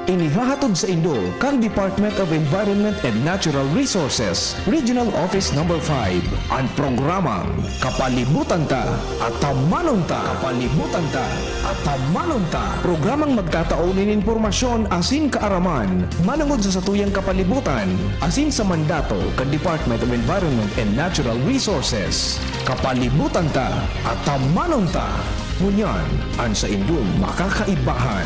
Inihahatod sa Indo kang Department of Environment and Natural Resources, Regional Office No. 5, ang programang Kapalibutan Ta at Tamanon Ta. Kapalibutan Ta at Tamanon Ta. Programang magtataunin impormasyon asin kaaraman, manungod sa satuyang kapalibutan, asin sa mandato kang Department of Environment and Natural Resources. Kapalibutan Ta at Tamanon Ta. Ngunyan, ang sa Indong makakaibahan.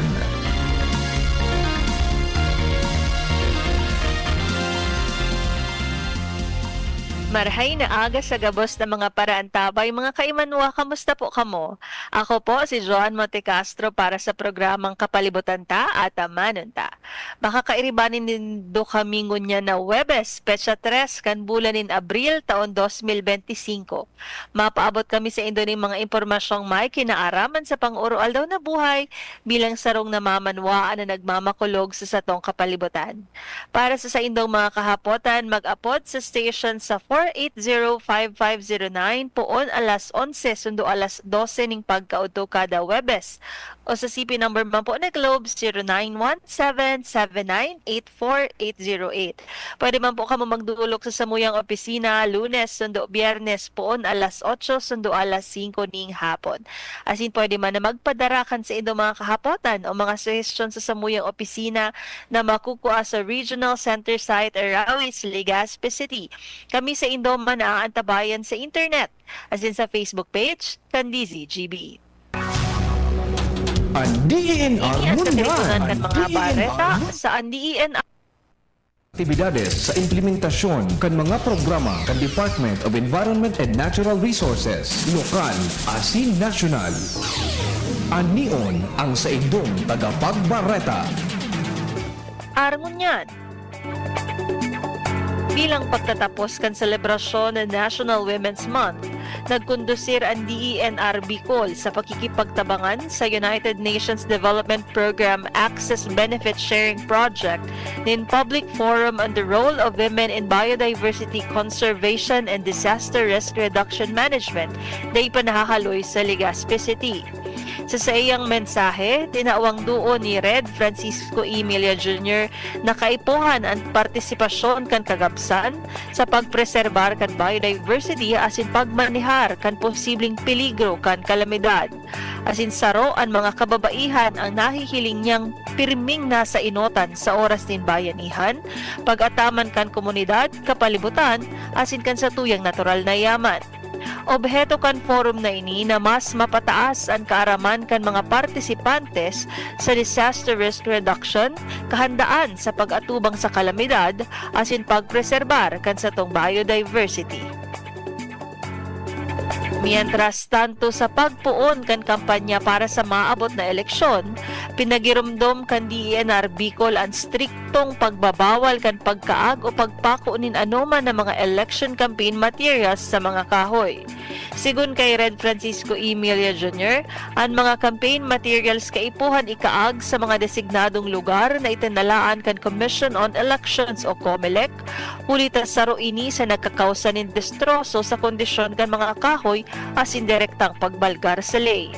Marhay na aga sa gabos ng mga paraantabay. Mga kaimanwa, kamusta po kamo? Ako po si Joan Montecastro para sa programang Kapalibutan Ta at Tamanon Ta. Makakairibanin din do kami ngunya na Webes, Petsa 3, kan bulanin Abril, taon 2025. Mapaabot kami sa Indo ng mga impormasyong may kinaaraman sa pang-urual daw na buhay bilang sarong namamanwaan na nagmamakulog sa satong kapalibutan. Para sa Indong mga kahapotan, mag-apod sa station sa 480-5509 poon alas 11 sundo alas 12 ning pagkaudto kada Webes o sa CP number man po na Globe 0917-7984-808. Pwede man po kamo magdulog sa samuyang opisina Lunes sundo Biyernes poon alas 8 sundo alas 5 ning hapon. Asin pwede man na magpadarakan sa inyong mga kahapotan o mga suggestion sa samuyang opisina na makukuha sa Regional Center Site Arawis, Legazpi City. Kami sa Indoman na antabayan sa internet, as in sa Facebook page, Candizi GB. Ang DENR Ini sa Mundial. tiripunan kan mga bareta sa DENR. Aktibidades sa implementasyon kan mga programa kan Department of Environment and Natural Resources, lokal asin nasyonal. Anion ang sa Indong tagapagbareta. Arangon yan. Bilang pagtatapos kan selebrasyon ng National Women's Month, nagkondusir ang DENR Bicol sa pakikipagtabangan sa United Nations Development Program Access Benefit Sharing Project nin Public Forum on the Role of Women in Biodiversity Conservation and Disaster Risk Reduction Management na ipanahakaloy sa Legazpi City. Sa iyang mensahe, tinawang duo ni Red Francisco Emilia Jr. na kaipuhan ang partisipasyon kan kagabsan sa pagpreserbar kan biodiversity asin pagmanihar kan posibleng peligro kan kalamidad. Asin saro ang mga kababaihan ang nahihiling niyang pirming nasa inotan sa oras din bayanihan, pag-ataman kan komunidad, kapalibutan, asin kan sa tuyang natural na yaman. Obheto kan forum na ini na mas mapataas ang kaaraman kan mga partisipantes sa disaster risk reduction, kahandaan sa pag-atubang sa kalamidad, asin pagpreserbar kan sa tong biodiversity. Mientras tanto sa pagpuon kan kampanya para sa maabot na eleksyon, pinagirumdom kan DENR Bicol ang striktong pagbabawal kan pagkaag o pagpakunin anuman ng mga election campaign materials sa mga kahoy. Sigun kay Red Francisco Emilia Jr., ang mga campaign materials kaipuhan ikaag sa mga designadong lugar na itinalaan kan Commission on Elections o COMELEC, hulita saro ini sa nagkakausa nin destroso sa kondisyon kan mga kahoy asin direktang pagbalgar sa lay.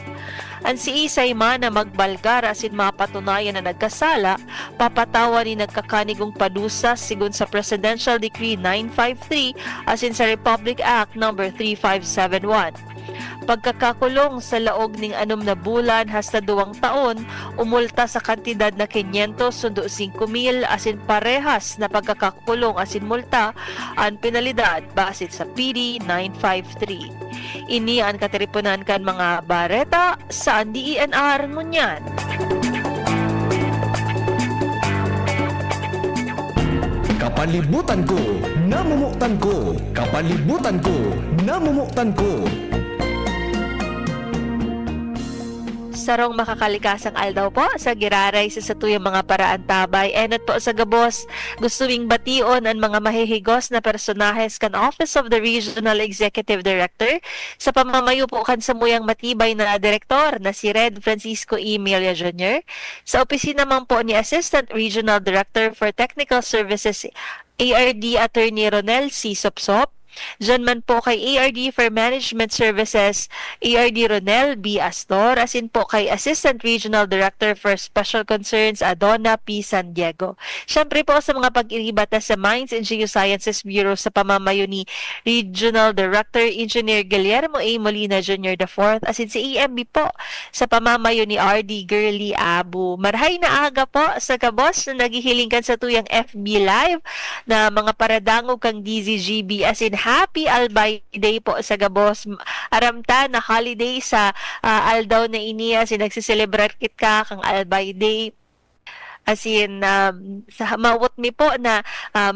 Ang si Isay man na magbalgar asin mapatunayan na nagkasala, papatawa ni nagkakanigong padusa sigun sa Presidential Decree 953 asin sa Republic Act No. 3571. Pagkakakulong sa laog ning 6 na bulan hasta 2 taon, umulta sa kantidad na 500 sundo 5,000 asin parehas na pagkakakulong asin multa ang penalidad basit sa PD 953. Ini ang katiripunan kan mga bareta sa DENR ngunyan. Kapalibutan ko, namumuktan ko. Kapalibutan ko, namumuktan ko. Sarong makakalikasang aldaw po sa giraray sa satuyang mga paraan tabay. Enot po sa gabos, gustuing bation ang mga mahihigos na personahes kan Office of the Regional Executive Director sa pamamayo po kan samuyang matibay na direktor na si Red Francisco Emilia Jr. Sa opisina man po ni Assistant Regional Director for Technical Services ARD Attorney Ronel C. Sopsop, Diyan man po kay ARD for Management Services, ARD Ronel B. Astor, as in po kay Assistant Regional Director for Special Concerns, Adonna P. San Diego. Siyempre po sa mga pag-iribata sa Mines and Geosciences Bureau sa pamamayo ni Regional Director Engineer Guillermo A. Molina Jr. IV, as in si EMB po sa pamamayo ni RD Girly Abu. Marhay na aga po sa kabos na naghihilingkan sa tuyang FB Live na mga paradangog kang DZGB, as in Happy Albay Day po sa gabos. Aramta na holiday sa aldaw na ini, as in nagsiselebrate kit ka kang Albay Day. As in, sa mawot mi po na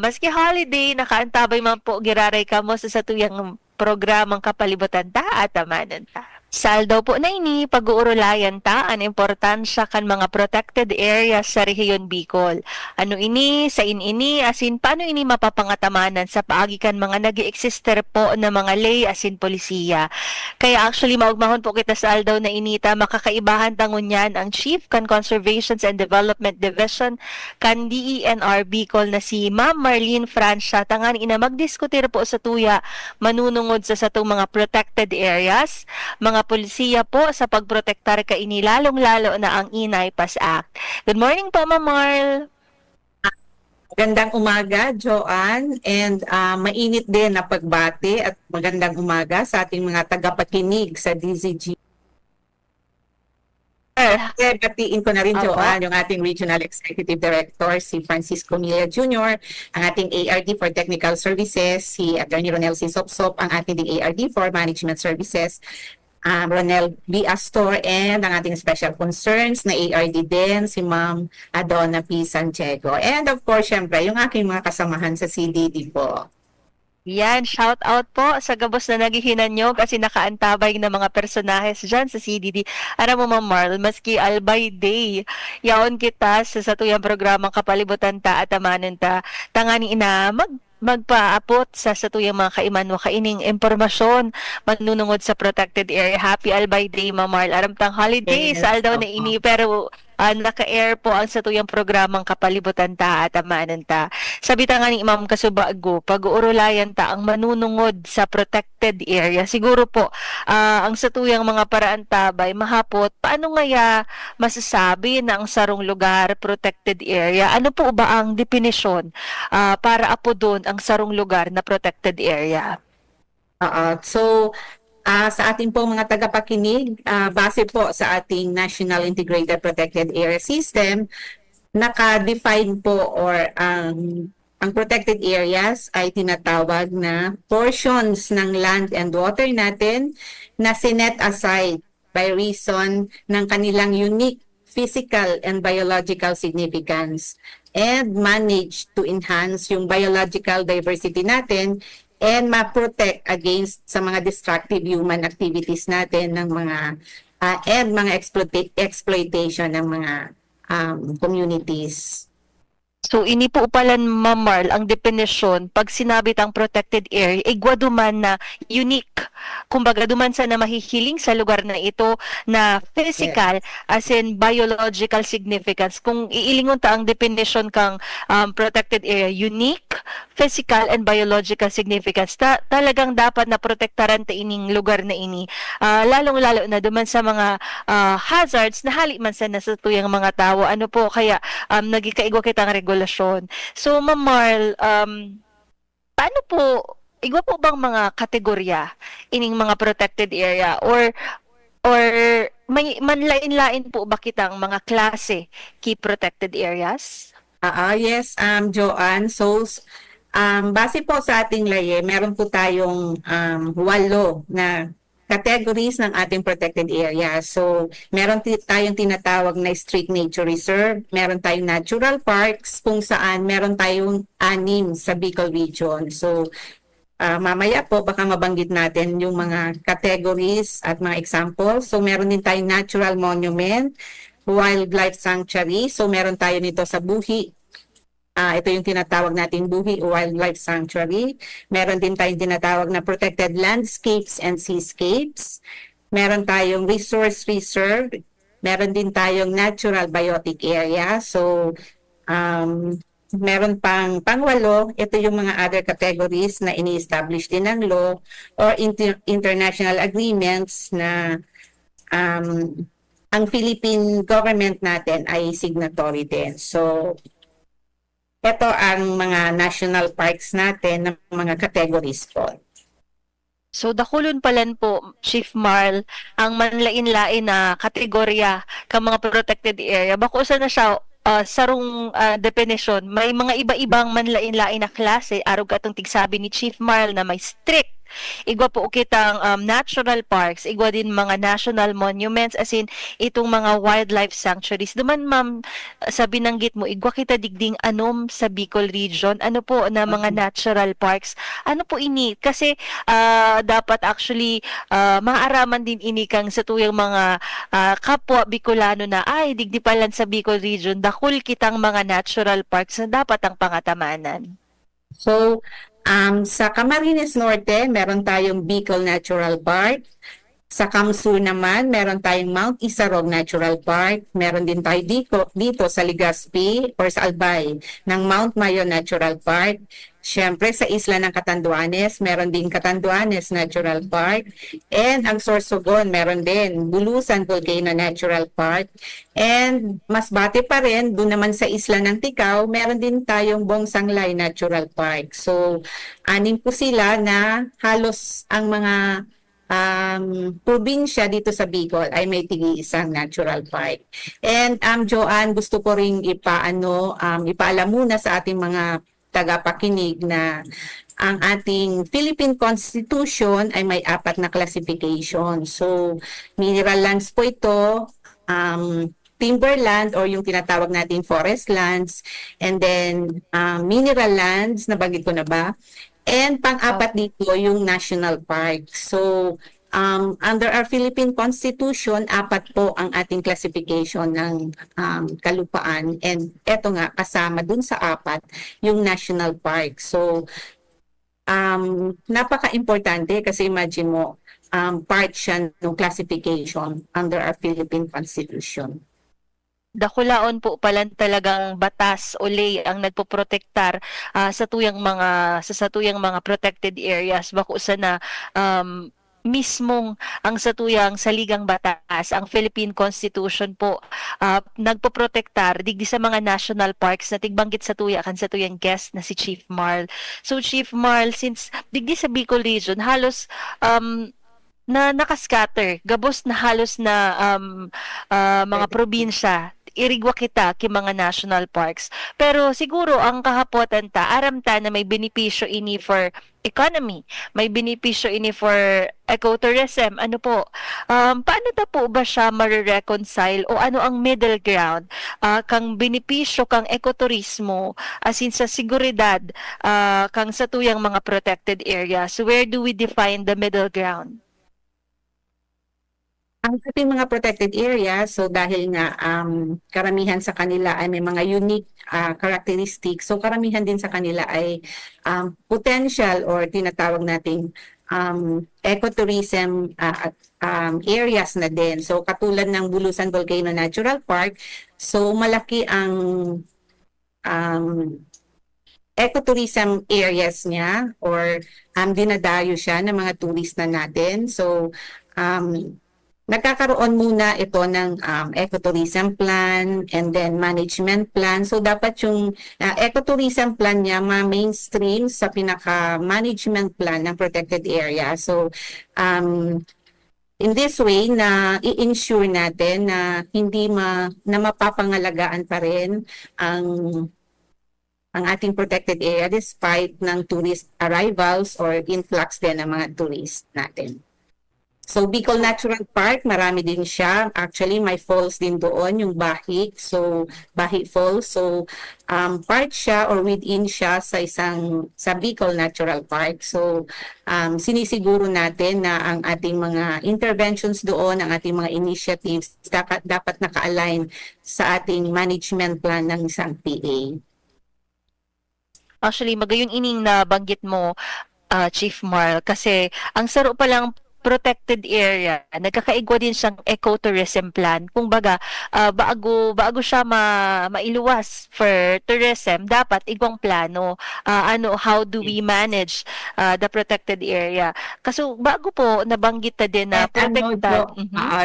maski holiday, nakaantabay man po giraray ka mo sa tuyang programang kapalibutan ta at amanan ta. Saldo po na ini, pag-uurulayan ta ang importansya kan mga protected areas sa rehiyon Bicol. Ano ini, sa ini, asin paano ini mapapangatamanan sa paagi kan mga nag-exister po na mga lay asin polisiya. Kaya actually maugmahon po kita sa aldaw na inita, makakaibahan tangon yan ang Chief kan Conservations and Development Division kan DENR Bicol na si Ma'am Marlene Francia. Tangan ina magdiskutir po sa tuya manunungod sa satong mga protected areas, mga polisiya po sa pagprotektar ka ini, lalong-lalo na ang Inay PAS Act. Good morning po, Ma'am Marl. Magandang umaga, Joanne, and mainit din na pagbati at magandang umaga sa ating mga tagapakinig sa DZG. Batiin ko na rin, Joanne, yung ating Regional Executive Director, si Francisco Milla Jr., ang ating ARD for Technical Services, si Attorney Ronel C. Sopsop, ang ating ARD for Management Services, Ronel B. Astor, and ang ating special concerns na ARD din, si Ma'am Adonna P. San Diego. And of course, syempre, yung aking mga kasamahan sa CDD po. Yan, shout out po sa gabos na naghihinan nyo kasi nakaantabay na mga personahes dyan sa CDD. Aram mo, Ma'am Marl, maski Albay Day, yaon kita sa tuyang programang kapalibutan ta at amanan ta, tangani ina magpaapot sa tuyang mga kaiman mo kaining impormasyon manunungod sa protected area. Happy Albay Day, Ma'am Marl. Aram tang holiday Yes, sa aldaw na ini, pero naka-air po ang sa tuyang programang kapalibutan ta at amanan ta. Sabi ta nga ni Imam Kasubago, pag-uurulayan ta ang manunungod sa protected area. Siguro po, ang sa tuyang mga paraan tabay, mahapot, paano ngaya masasabi na ang sarong lugar, protected area? Ano po ba ang definisyon para apo doon ang sarong lugar na protected area? So, sa ating pong mga tagapakinig, base po sa ating National Integrated Protected Area System, naka-define po or ang protected areas ay tinatawag na portions ng land and water natin na sinet aside by reason ng kanilang unique physical and biological significance and managed to enhance yung biological diversity natin and ma-protect against sa mga destructive human activities natin ng mga and mga exploitation ng mga communities. So, ini po pala, Ma'am Marl, ang definition, pag sinabi tang protected area, igwaduman na unique. Kumbaga, duman sa na mahihiling sa lugar na ito na physical, as in biological significance. Kung iilingon ta ang definition kang protected area, unique, physical, and biological significance, talagang dapat na protektaran ta ining lugar na ini. Lalong-lalo na duman sa mga hazards na hali man sa nasatuyang mga tao. Ano po, kaya nagikaigwa kitang regulasyon. So, Ma'am Marl, paano po, igwa po bang mga kategorya ining mga protected area or may manlain-lain po ba kitang mga klase key protected areas? Yes, Joanne. So, base po sa ating laye, meron po tayong 8 na categories ng ating protected area. So, meron tayong tinatawag na strict nature reserve, meron tayong natural parks, kung saan meron tayong 6 sa Bicol region. So, mamaya po baka mabanggit natin yung mga categories at mga examples. So, meron din tayong natural monument, wildlife sanctuary. So, meron tayo nito sa Buhi. Ito yung tinatawag nating Buhi Wildlife Sanctuary. Meron din tayong tinatawag na protected landscapes and seascapes. Meron tayong resource reserve. Meron din tayong natural biotic area. So, meron pang pangwalo, ito yung mga other categories na ini-establish din ng law or international agreements na um, ang Philippine government natin ay signatory din. So, ito ang mga national parks natin ng mga categories po. So dakulon palan po, Chief Marl, ang manlain-lain na kategorya ka mga protected area. Bako sa na siya sarong definition, may mga iba-ibang manlain-lain na klase arog atong tigsabi ni Chief Marl na may strict. Igwa po kitang natural parks, igwa din mga national monuments, as in itong mga wildlife sanctuaries. Duman ma'am, sa binanggit mo, igwa kita digding anom sa Bicol region, ano po na mga natural parks, ano po ini? Kasi dapat actually maaraman din ini kang sa tuyang mga kapwa Bicolano na ay digdi palan sa Bicol region, dakul kitang mga natural parks na dapat ang pangatamanan. So, sa Camarines Norte, meron tayong Bicol Natural Park. Sa Kamsur naman, meron tayong Mount Isarog Natural Park. Meron din tayo dito sa Legazpi or sa Albay ng Mount Mayo Natural Park. Siyempre, sa isla ng Catanduanes, meron din Catanduanes Natural Park. And ang Sorsogon, meron din Bulusan Volcano Natural Park. And Masbate pa rin, doon naman sa isla ng Ticao, meron din tayong Bongsanglay Natural Park. So, anim po sila na halos ang mga probinsya dito sa Bicol ay may tig-isang natural park. And Joanne, gusto ko ring ipaalam muna sa ating mga tagapakinig na ang ating Philippine Constitution ay may 4 na classification. So, mineral lands po ito, timberland or yung tinatawag natin forest lands, and then mineral lands, nabanggit ko na ba? And pang-apat dito yung national park. So, under our Philippine Constitution, 4 po ang ating classification ng kalupaan. And eto nga, kasama dun sa 4, yung national park. So, napaka-importante kasi imagine mo, part siya ng classification under our Philippine Constitution. Dakulaon po palan talagang batas o ley ang nagpoprotektar sa tuyang mga protected areas, bako sa na mismong ang satuyang saligang batas, ang Philippine Constitution po nagpoprotektar digdi sa mga national parks na tigbanggit sa tuyang guest na si Chief Marl. So Chief Marl, since digdi sa Bicol region halos na nakascatter, gabos na halos na mga probinsya, irigwa kita ki mga national parks. Pero siguro ang kahapotan ta, aram ta na may benepisyo ini for economy, may benepisyo ini for ecotourism. Ano po, paano ta po ba siya marireconcile o ano ang middle ground kang benepisyo kang ekoturismo asin sa seguridad kang sa tuyang mga protected areas? Where do we define the middle ground? Ang ating mga protected areas, so dahil nga karamihan sa kanila ay may mga unique characteristics, so karamihan din sa kanila ay potential or tinatawag nating ecotourism areas na din. So katulad ng Bulusan Volcano Natural Park, so malaki ang ecotourism areas niya or dinadayo siya ng mga turista natin. So nagkakaroon muna ito ng ecotourism plan and then management plan. So dapat yung ecotourism plan niya ma-mainstream sa pinaka-management plan ng protected area. So in this way na i-ensure natin na hindi na mapapangalagaan pa rin ang ating protected area despite ng tourist arrivals or influx din ng mga tourist natin. So Bicol Natural Park, marami din siya. Actually, may falls din doon, yung Bahi. So Bahi Falls. So part siya or within siya sa Bicol Natural Park. So sinisiguro natin na ang ating mga interventions doon, ang ating mga initiatives dapat naka-align sa ating management plan ng isang PA. Actually, magayon ining nabanggit mo, Chief Marl, kasi ang saro pa lang protected area, nagkakaigwa din siyang ecotourism plan. Kung baga, bago siya mailuwas for tourism, dapat igwang plano. How do we manage the protected area? Kaso bago po nabanggit na din na protected.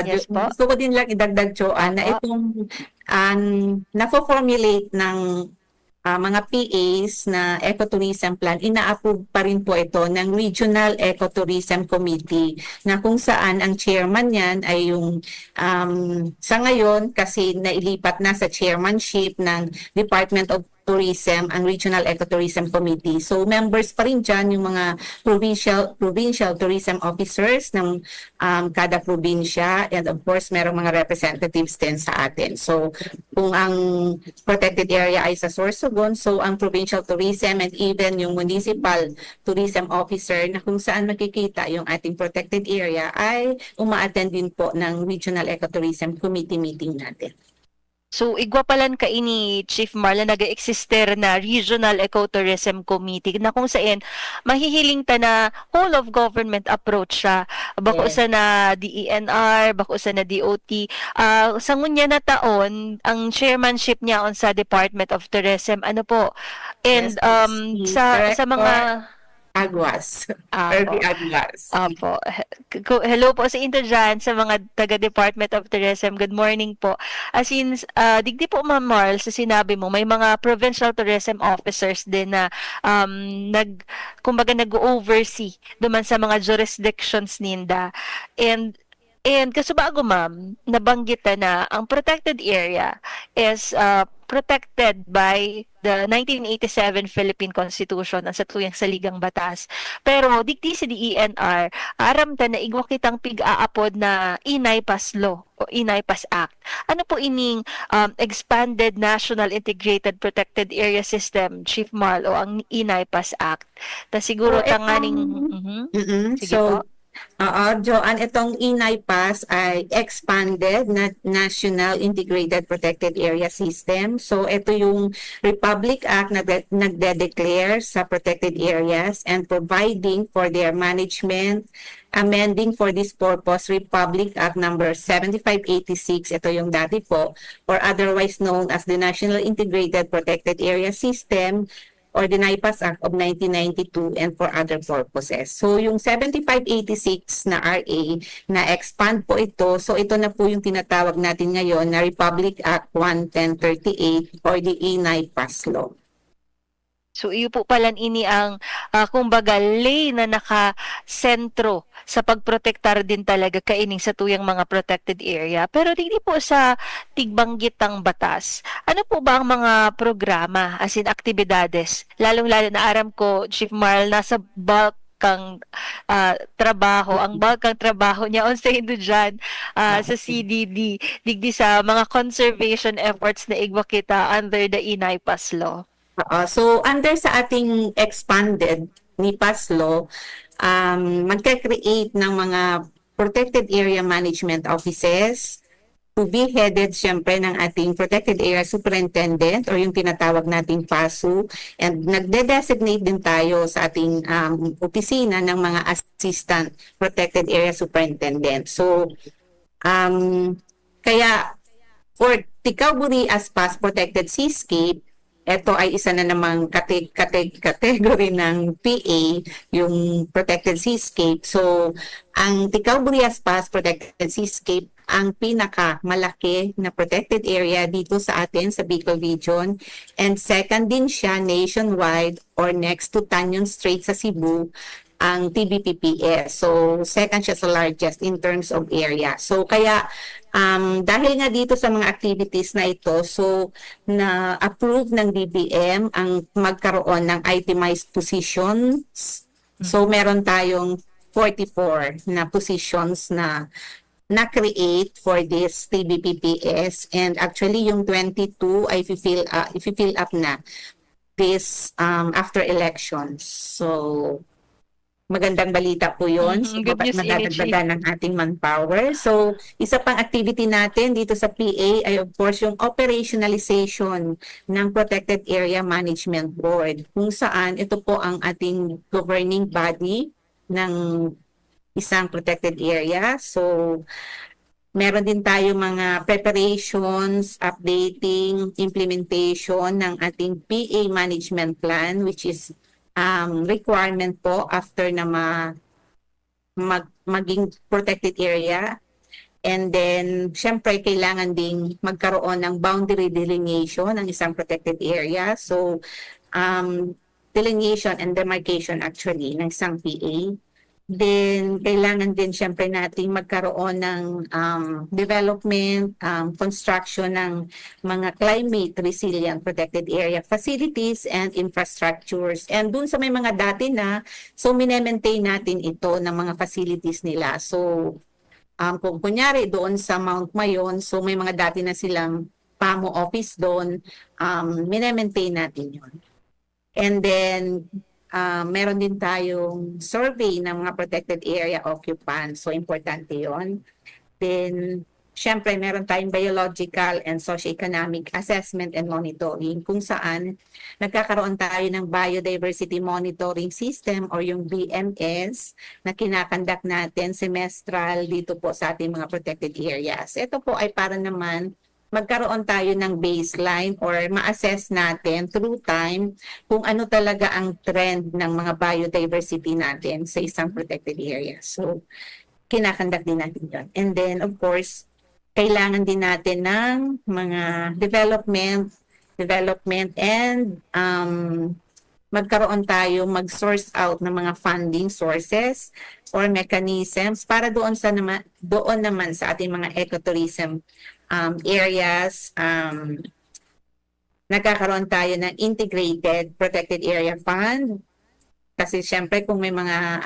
Yes po. Gusto ko din lang idagdag, Joanne, na itong na-formulate ng mga PAs na ecotourism plan, ina-approve pa rin po ito ng Regional Ecotourism Committee, na kung saan ang chairman niyan ay yung sa ngayon kasi nailipat na sa chairmanship ng Department of Tourism ang Regional Ecotourism Committee. So members pa rin dyan yung mga provincial tourism officers ng kada probinsya, and of course merong mga representatives din sa atin. So kung ang protected area ay sa Sorsogon, so ang provincial tourism and even yung municipal tourism officer na kung saan makikita yung ating protected area ay uma-attend din po ng Regional Ecotourism Committee meeting natin. So, igwa palan ka ini, Chief Marla, nag-exister na Regional Ecotourism Committee na kung saan mahihiling ta na whole of government approach siya. Bako sa na DENR, bako sa na DOT. Sa ngunya na taon, ang chairmanship niya on sa Department of Tourism, ano po? And sa mga... Agwas. Apo. Agwas. Apo. Hello po sa inyo dyan, sa mga taga-Department of Tourism. Good morning po. As in, digdi po, Ma'am Marl, sa sinabi mo, may mga provincial tourism officers din na kumbaga nag-oversee duman sa mga jurisdictions ninda. And kasubago, ma'am, nabanggit na ang protected area is protected by the 1987 Philippine Constitution ang satuyang saligang batas. Pero digdi sa DENR, aram ta na igwa kitang pig-aapod na Inaypas Law o Inaypas Act. Ano po ining Expanded National Integrated Protected Area System, Chief Marl, o ang Inaypas Act? Ta siguro tanganing... Sige po. Joanne, itong Inaypas ay Expanded National Integrated Protected Area System. So ito yung Republic Act na nagde-declare sa protected areas and providing for their management, amending for this purpose Republic Act number 7586, ito yung dati po, or otherwise known as the National Integrated Protected Area System, or the NIPAS Act of 1992 and for other purposes. So yung 7586 na RA, na-expand po ito. So ito na po yung tinatawag natin ngayon na Republic Act 1138 or the E-NIPAS Law. So iyo po palan ini ang kumbaga lay na nakasentro sa pagprotektar din talaga kaining sa tuyang mga protected area. Pero hindi po sa tigbanggitang batas. Ano po ba ang mga programa as in aktibidades? Lalong-lalo na aram ko, Chief Marl, nasa bulk ang bulk ang trabaho niya on sa Indo dyan sa CDD, digdi sa mga conservation efforts na igwa kita under the Inaypas Law. So under sa ating expanded NIPAS law, magka-create ng mga protected area management offices to be headed syempre ng ating protected area superintendent or yung tinatawag nating PASU, and nagde-designate din tayo sa ating opisina ng mga assistant protected area superintendent. So kaya for Ticao-Buri as past protected seascape, ito ay isa na namang category ng PA, yung protected seascape. So, ang Ticao-Buri as past protected seascape, ang pinakamalaki na protected area dito sa atin sa Bicol Region. And second din siya nationwide or next to Tanyon Strait sa Cebu, ang TBPPS. So, second siya sa largest in terms of area. So, kaya dahil nga dito sa mga activities na ito, so na-approve ng DBM ang magkaroon ng itemized positions. So, meron tayong 44 na positions na na-create for this TBPPS, and actually yung 22 ay i-fill up na this after elections. So, magandang balita po yun. So, madadagdagan ng ating manpower. So, isa pang activity natin dito sa PA ay of course yung operationalization ng Protected Area Management Board, kung saan ito po ang ating governing body ng isang protected area. So, meron din tayo mga preparations, updating, implementation ng ating PA management plan, which is requirement po after na maging protected area. And then, syempre, kailangan ding magkaroon ng boundary delineation ng isang protected area. So, delineation and demarcation actually ng isang PA. Then, kailangan din syempre natin magkaroon ng development, construction ng mga climate resilient protected area facilities and infrastructures. And dun sa may mga dati na, so minemaintain natin ito ng mga facilities nila. So, kung kunyari doon sa Mount Mayon, so may mga dati na silang PAMO office doon, minemaintain natin yun. And then, meron din tayong survey ng mga protected area occupants. So, importante yon. Then, syempre, meron tayong biological and socioeconomic assessment and monitoring kung saan nagkakaroon tayo ng biodiversity monitoring system or yung BMS na kinakandak natin semestral dito po sa ating mga protected areas. Ito po ay para naman magkaroon tayo ng baseline or ma-assess natin through time kung ano talaga ang trend ng mga biodiversity natin sa isang protected area. So, kinakandak din natin yun. And then, of course, kailangan din natin ng mga development and magkaroon tayo, mag-source out ng mga funding sources or mechanisms para doon naman sa ating mga ecotourism areas. Nagkakaroon tayo ng integrated protected area fund kasi syempre kung may mga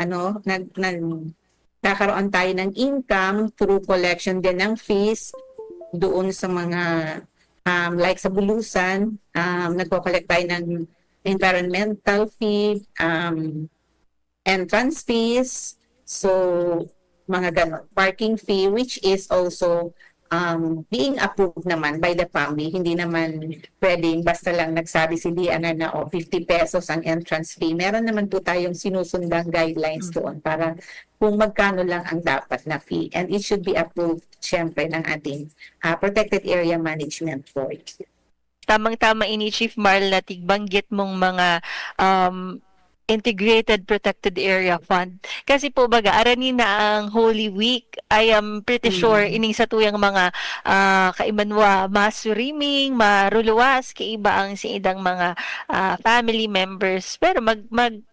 nagkakaroon tayo ng income through collection din ng fees doon sa mga like sa Bulusan, nagko-collect tayo ng environmental fee, entrance fees, so mga ganon, parking fee, which is also being approved naman by the family. Hindi naman pwedeng basta lang nagsabi si Liana na 50 pesos ang entrance fee. Meron naman po tayong sinusundang guidelines doon para kung magkano lang ang dapat na fee. And it should be approved syempre ng ating Protected Area Management Board. Tamang-tama ini Chief Marl na tigbanggit mong mga Integrated Protected Area Fund. Kasi po baga, arani na ang Holy Week, I am pretty sure ining sa tuyang mga kaimanwa, masuriming, maruluwas, kaiba ang sinidang mga family members. Pero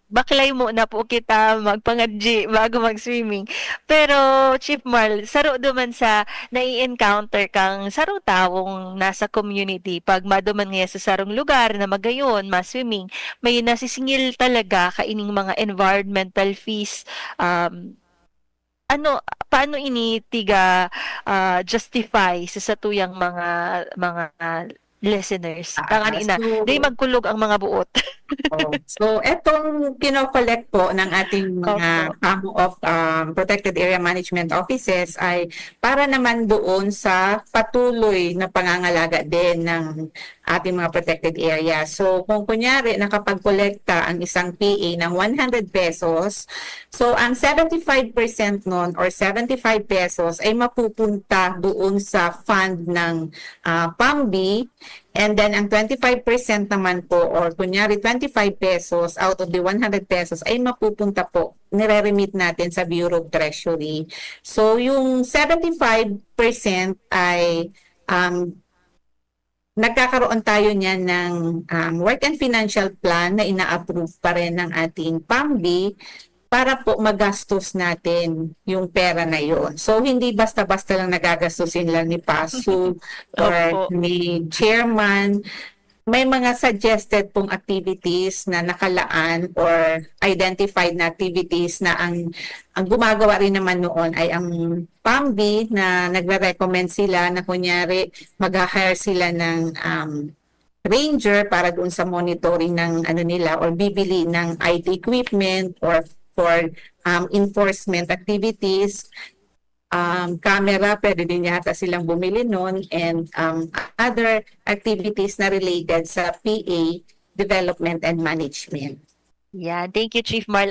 baklay mo na po kita magpangadji bago mag-swimming. Pero Chief Marl, saro duman sa nai-encounter kang sarong tawong nasa community pag maduman nga sa sarong lugar na magayon, ma-swimming, may nasisingil talaga kaining mga environmental fees. Paano ini tiga justify sa satuyang mga listeners? Kanganina, di magkulog ang mga buot. So, etong kino-collect po ng ating mga PAMO of Protected Area Management Offices ay para naman doon sa patuloy na pangangalaga din ng ating mga protected area. So, kung kunyari nakapag-kolekta ang isang PA ng 100 pesos, so ang 75% nun or 75 pesos ay mapupunta doon sa fund ng PAMB. And then, ang 25% naman po, or kunyari 25 pesos out of the 100 pesos ay mapupunta po, nire-remit natin sa Bureau of Treasury. So, yung 75% ay nagkakaroon tayo niyan ng work and financial plan na ina-approve pa rin ng ating PAMB para po magastos natin yung pera na yon. So, hindi basta-basta lang nagagastusin lang ni PASU or ni chairman. May mga suggested pong activities na nakalaan or identified na activities na ang gumagawa rin naman noon ay ang PAMB na nagre-recommend sila na kunyari mag-hire sila ng ranger para doon sa monitoring ng nila or bibili ng IT equipment or for enforcement activities, camera, pwede din yata silang bumili nun, and other activities na related sa PA development and management. Yan, thank you Chief Marl.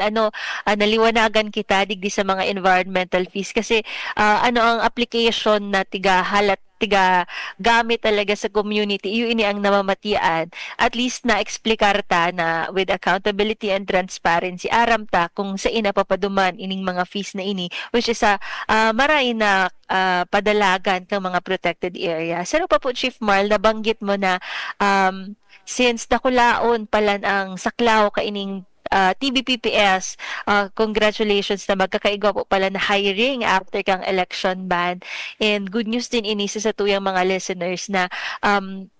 Naliwanagan kita digdi sa mga environmental fees kasi ang application na tiga halat tiga gamit talaga sa community iyo ini ang namamatian at least na eksplikar ta na with accountability and transparency aram ta kung sa ina papaduman ining mga fees na ini which is maray na padalagan kang mga protected area. Pero pa po Chief Marl nabanggit mo na since nakulaon palan ang saklaw kaining TBPPS, congratulations na magkakaigwa po pala na hiring after kang election ban. And good news din ini sa tuyang mga listeners na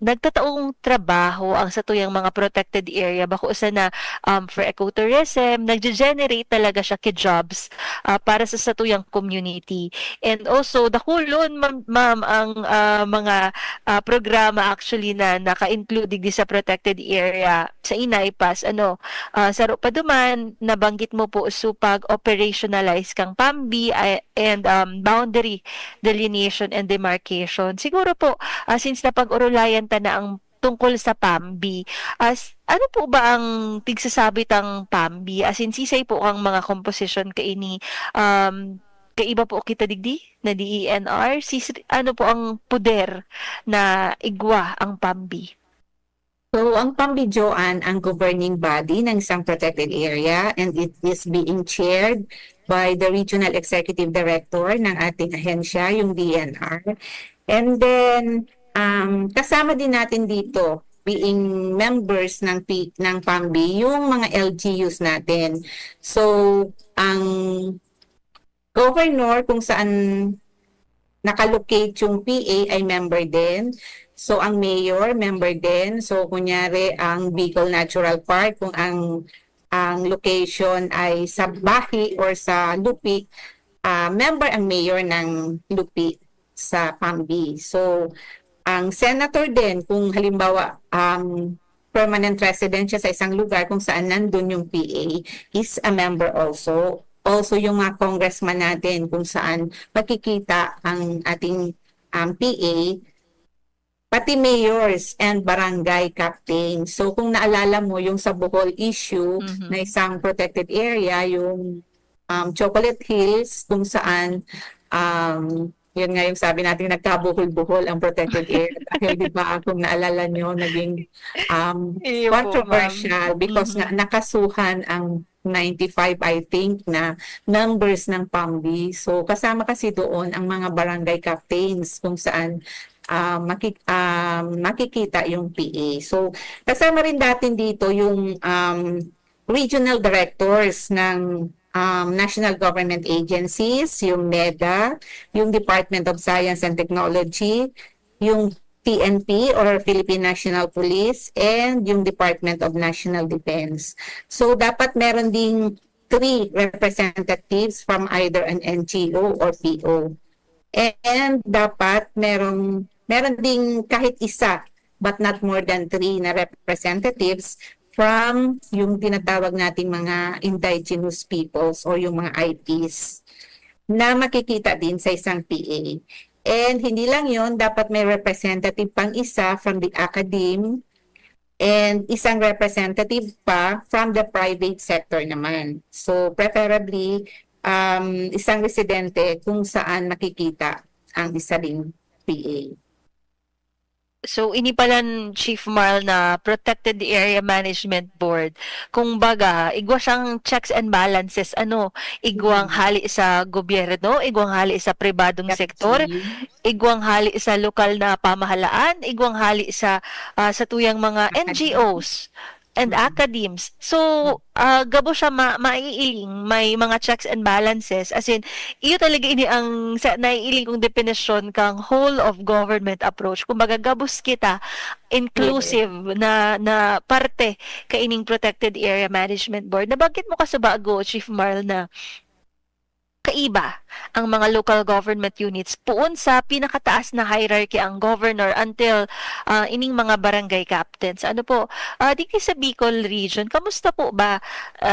nagtataong trabaho ang sa tuyang mga protected area. Bako sa na for ecotourism, nagge-generate talaga siya ki jobs para sa tuyang community. And also, dakulon ma'am ang mga programa actually na naka-include di sa protected area sa inaipas saro paduman nabanggit mo po supag operationalize kang PAMBI and boundary delineation and demarcation. Siguro po since napag-urulayan ta na ang tungkol sa PAMBI, ano po ba ang tigsasabit ang PAMBI? As in sisay po ang mga composition kaini kaiba po kita digdi na DENR, ano po ang puder na igwa ang PAMBI? So, ang PAMBI-JOAN ang governing body ng isang protected area and it is being chaired by the Regional Executive Director ng ating ahensya, yung DNR. And then, kasama din natin dito, being members ng PAMBI, yung mga LGUs natin. So, ang governor kung saan nakalocate yung PA ay member din. So, ang mayor, member din. So, kunyari, ang Bicol Natural Park, kung ang location ay sa Bahi or sa Lupi, member ang mayor ng Lupi sa PAMBI. So, ang senator din, kung halimbawa, permanent resident siya sa isang lugar kung saan nandun yung PA, is a member also. Also, yung mga congressman natin kung saan makikita ang ating PA, pati mayors and barangay captain. So kung naalala mo yung sa Bohol issue na isang protected area, yung Chocolate Hills kung saan yun nga yung sabi natin nagkabuhol-buhol ang protected area. Dahil di ba kung naalala nyo naging controversial because nga nakasuhan ang 95 I think na members ng PAMBI. So kasama kasi doon ang mga barangay captains kung saan makikita yung PA. So, kasama rin natin dito yung regional directors ng national government agencies, yung NEDA, yung Department of Science and Technology, yung PNP or Philippine National Police, and yung Department of National Defense. So, dapat meron ding 3 representatives from either an NGO or PO. And dapat meron ding kahit isa but not more than 3 na representatives from yung tinatawag nating mga indigenous peoples or yung mga IPs na makikita din sa isang PA. And hindi lang yon, dapat may representative pang isa from the academe and isang representative pa from the private sector naman. So preferably isang residente kung saan makikita ang isa ring PA. So, ini palan Chief Marl na Protected Area Management Board. Kung baga, igwa siyang checks and balances. Igwang hali sa gobyerno, igwang hali sa pribadong sektor, igwang hali sa lokal na pamahalaan, igwang hali sa tuyang mga NGOs and academes. So, gabo siya maiiling, may mga checks and balances. As in, iyo talaga ini ang naiiling kong definisyon kang whole of government approach. Kumbaga, gabos kita inclusive na parte kaining Protected Area Management Board. Nabanggit mo kasi bago, Chief Marl, na kaiba ang mga local government units puon sa pinakataas na hierarchy ang governor until ining mga barangay captains. Ano po, dito sa Bicol region, kamusta po ba,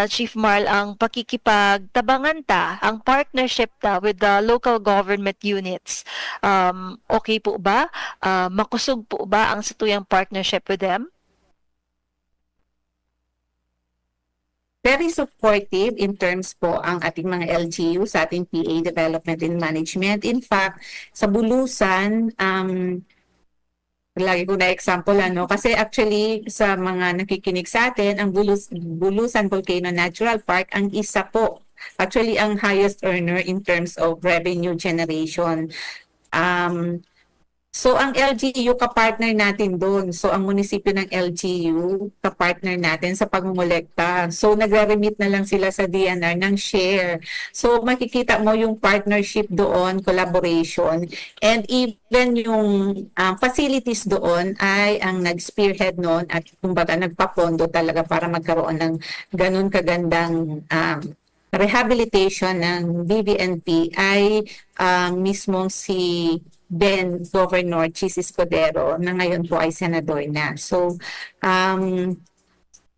Chief Marl, ang pakikipagtabangan ta, ang partnership ta with the local government units? Okay po ba? Makusog po ba ang satuyang partnership with them? very supportive in terms po ang ating mga LGU sa ating PA Development and Management. In fact, sa Bulusan, lagi ko na example kasi actually sa mga nakikinig sa atin, ang Bulusan Volcano Natural Park ang isa po, actually ang highest earner in terms of revenue generation. So ang LGU kapartner natin doon. So ang munisipyo ng LGU kapartner natin sa pagmumulekta. So nagre-remit na lang sila sa DNR ng share. So makikita mo yung partnership doon, collaboration, and even yung facilities doon ay ang nag-spearhead noon at kumbaga nagpapondo talaga para magkaroon ng ganun kagandang rehabilitation ng BBNP ay mismong si Governor Chis Escudero na ngayon po ay senador na. So,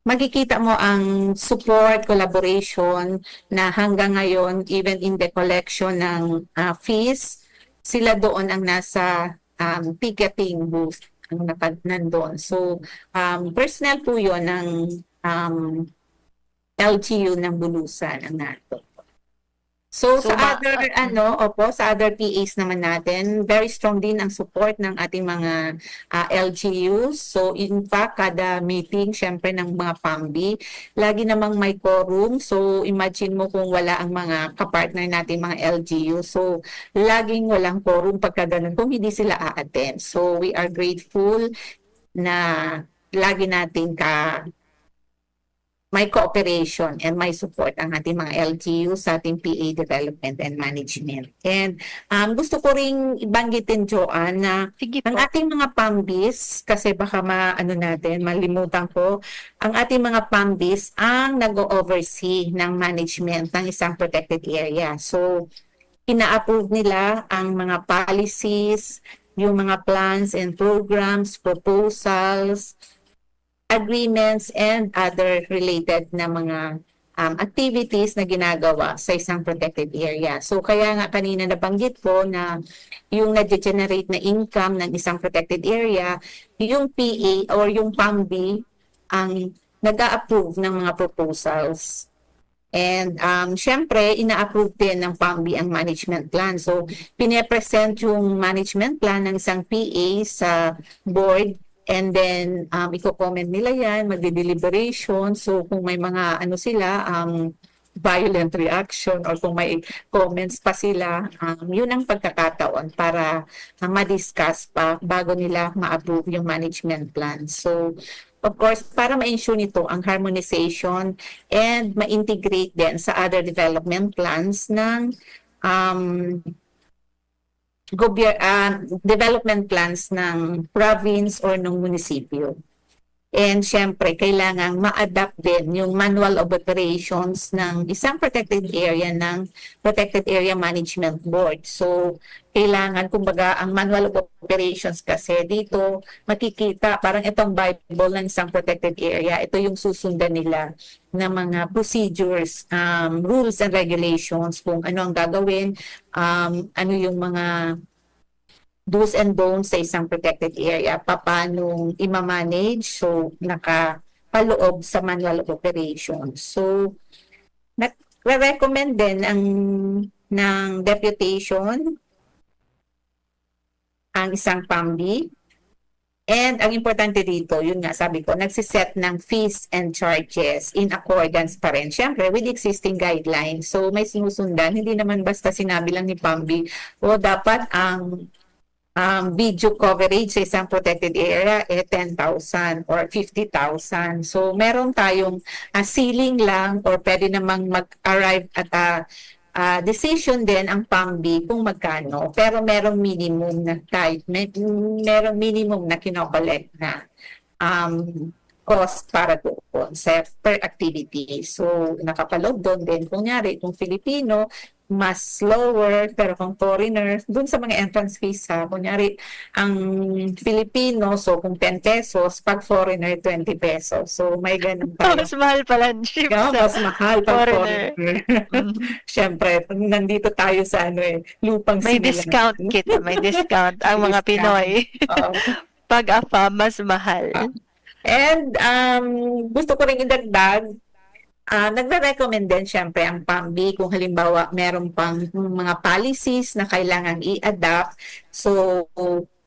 makikita mo ang support, collaboration na hanggang ngayon, even in the collection ng fees, sila doon ang nasa ticketing booth ang nandun. So, personal po yun ng LGU ng Bulusan ang nato. So sa other PAs naman natin, very strong din ang support ng ating mga LGUs. So in fact, kada meeting, syempre ng mga PAMBI, lagi namang may quorum. So imagine mo kung wala ang mga kapartner natin, mga LGU. So laging walang quorum pagka ganun kung hindi sila a-attend. So we are grateful na lagi natin may cooperation and may support ang ating mga LGU sa ating PA Development and Management. And gusto ko ring ibanggitin, Joanne, na ang ating mga PAMBIS, kasi baka malimutan ko, ang ating mga PAMBIS ang nag-oversee ng management ng isang protected area. So, ina-approve nila ang mga policies, yung mga plans and programs, proposals, agreements, and other related na mga activities na ginagawa sa isang protected area. So kaya nga kanina nabanggit ko na yung nag-generate na income ng isang protected area, yung PA or yung PAMBI ang nag-a-approve ng mga proposals. And syempre, ina-approve din ng PAMBI ang management plan. So pine-present yung management plan ng isang PA sa board. And then, i-comment nila yan, magde-deliberation. So, kung may mga violent reaction or kung may comments pa sila, yun ang pagkakataon para ma-discuss pa bago nila ma-approve yung management plan. So, of course, para ma-ensure nito ang harmonization and ma-integrate din sa other development plans ng development plans ng province or ng munisipyo. And syempre, kailangan ma-adapt din yung manual of operations ng isang protected area ng Protected Area Management Board. So, kailangan, kumbaga, ang manual of operations kasi dito, makikita, parang itong Bible ng isang protected area, ito yung susundan nila na mga procedures, rules and regulations, kung ano ang gagawin, ano yung mga do's and don'ts sa isang protected area, paano i-manage, so nakapaloob sa manual of operations. So, recommend din ng deputation ang isang PAMBI. And ang importante dito, yun nga sabi ko, nagsiset ng fees and charges in accordance pa rin. Siyempre, with existing guidelines. So, may sinusundan. Hindi naman basta sinabi lang ni PAMBI, o dapat ang video coverage sa isang protected area 10,000 or 50,000. So, meron tayong ceiling lang or pwede namang mag-arrive at decision din ang PAMBI kung magkano, pero merong minimum na merong minimum na kinokollect na cost para doon sa per activity. So, nakapaloob doon din. Kunyari, kung Filipino, mas lower, pero kung foreigner, doon sa mga entrance fees kunyari, ang Filipino, so kung 10 pesos, pag foreigner, 20 pesos. So, may ganun tayo. Mas mahal pala ang jeep Mas mahal pag foreigner. Siyempre, nandito tayo sa lupang may sinilang. discount kita, may discount ang mga Pinoy. Pag AFA, mas mahal. And gusto ko rin idagdag Nagre-recommend din syempre ang PAMB kung halimbawa meron pang mga policies na kailangang i-adapt. So,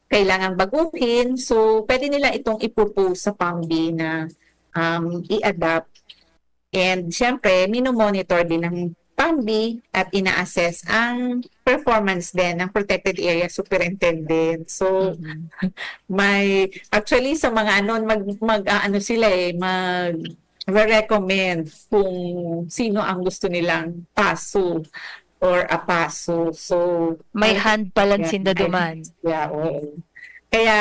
kailangang baguhin. So, pwede nila itong ipropose sa PAMB na i-adapt. And syempre, minomonitor din ng PAMB at ina-assess ang performance din ng protected area superintendent. So, may actually sa mga ano sila recommend kung sino ang gusto nilang paso or apaso. So, May hand balansin na yeah, duman. yeah, oo. Kaya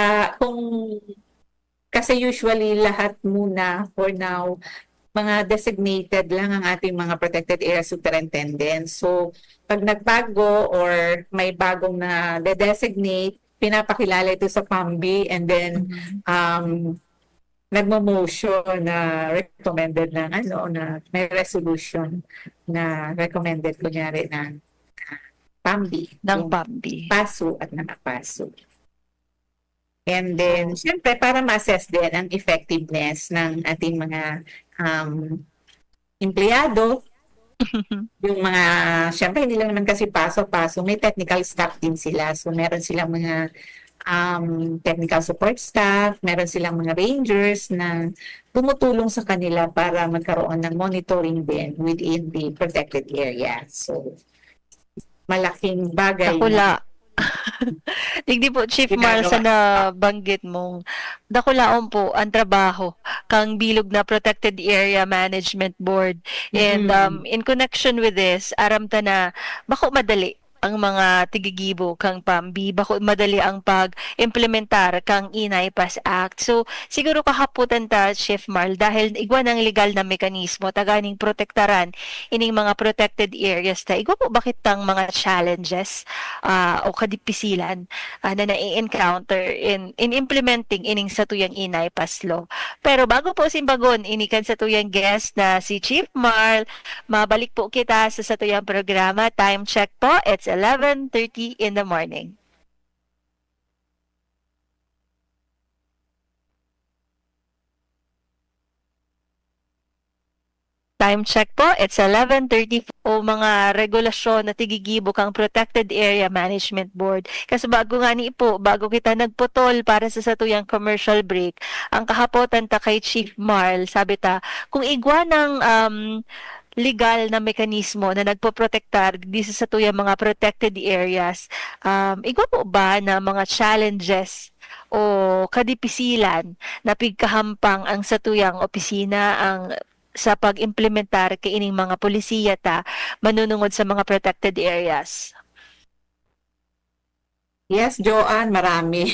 kasi usually lahat muna for now mga designated lang ang ating mga protected area superintendents. So, pag nagbago or may bagong na de-designate, pinapakilala ito sa PAMB and then nagmo-motion na recommended ng na may resolution na recommended kunyari ng PAMB. Ng yung PAMB. paso at nakapaso. And then, syempre, para ma-assess din ang effectiveness ng ating mga empleyado, yung mga, syempre, hindi lang naman kasi paso-paso, may technical staff din sila. So, meron silang mga technical support staff, meron silang mga rangers na tumutulong sa kanila para magkaroon ng monitoring din within the protected area. So, malaking bagay. Dakula. Tigdi po, Chief Mar, sa nabanggit mong dakulaon po ang trabaho kang bilog na Protected Area Management Board. And in connection with this, aram ta na bako madali ang mga tigigibo kang PAMB, bako madali ang pag-implementar kang INAIPAS Act. So, siguro kahaputan ta, Chief Marl, dahil igwa ng legal na mekanismo, taganing protektaran ining mga protected areas ta. Igwa po bakit tang mga challenges o kadipisilan na nai-encounter in implementing ining sa tuyang INAIPAS law. Pero bago po simbagon, inikan sa tuyang guest na si Chief Marl, mabalik po kita sa tuyang programa. Time check po, it's 11:30 in the morning. Time check po, it's 11:30 o mga regulasyon na tigigibo kang Protected Area Management Board. Kasi bago nga ni po, bago kita nagputol para sa satuyang commercial break, ang kahapotan ta kay Chief Marl, sabi ta, kung igwa ng legal na mekanismo na nagpoprotektar di sa tuyang mga protected areas, igwa po ba na mga challenges o kadipisilan na pigkahampang ang satuyang opisina ang sa pag-implementar kay ining mga polisiya ta manunungod sa mga protected areas? Yes, Joanne, marami.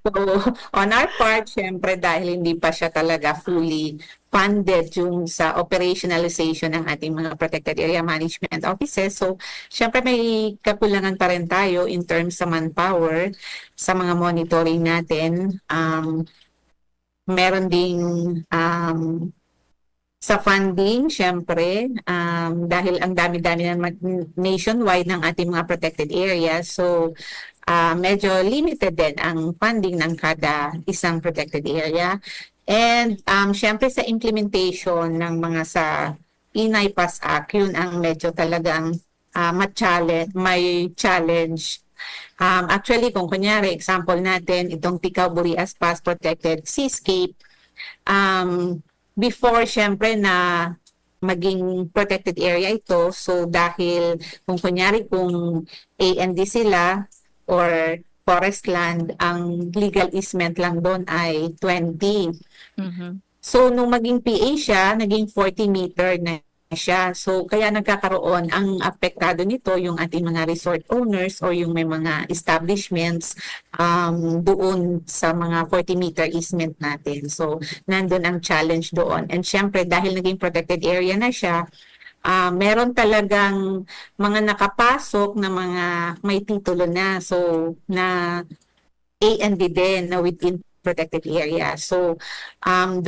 So, on our part, syempre dahil hindi pa siya talaga fully funded yung sa operationalization ng ating mga protected area management offices. So, syempre may kakulangan pa rin tayo in terms sa manpower sa mga monitoring natin. Meron ding sa funding, syempre, dahil ang dami-dami na nationwide ng ating mga protected areas. So, medyo limited din ang funding ng kada isang protected area. And syempre sa implementation ng mga sa INAIPAS Act, yun ang medyo talagang may challenge. Actually, kung kunyari, example natin, itong Ticao-Burias Pass Protected Seascape, before syempre na maging protected area ito, so dahil kung kunyari kung A&D sila or forest land, ang legal easement lang doon ay 20. So nung maging PA siya, naging 40 meter na siya. So kaya nagkakaroon, ang apektado nito yung ating mga resort owners or yung may mga establishments doon sa mga 40 meter easement natin. So nandun ang challenge doon. And syempre dahil naging protected area na siya, meron talagang mga nakapasok na mga may titulo na. So na A&B din na within protected area. So, ang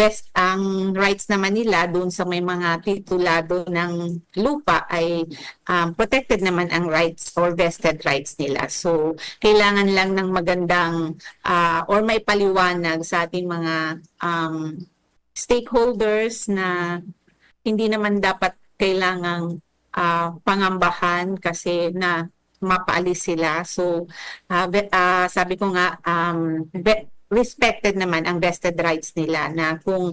rights naman nila doon sa may mga titulado ng lupa ay protected naman ang rights or vested rights nila. So, kailangan lang ng magandang or may paliwanag sa ating mga stakeholders na hindi naman dapat kailangang pangambahan kasi na mapaalis sila. So, sabi ko nga, respected naman ang vested rights nila na kung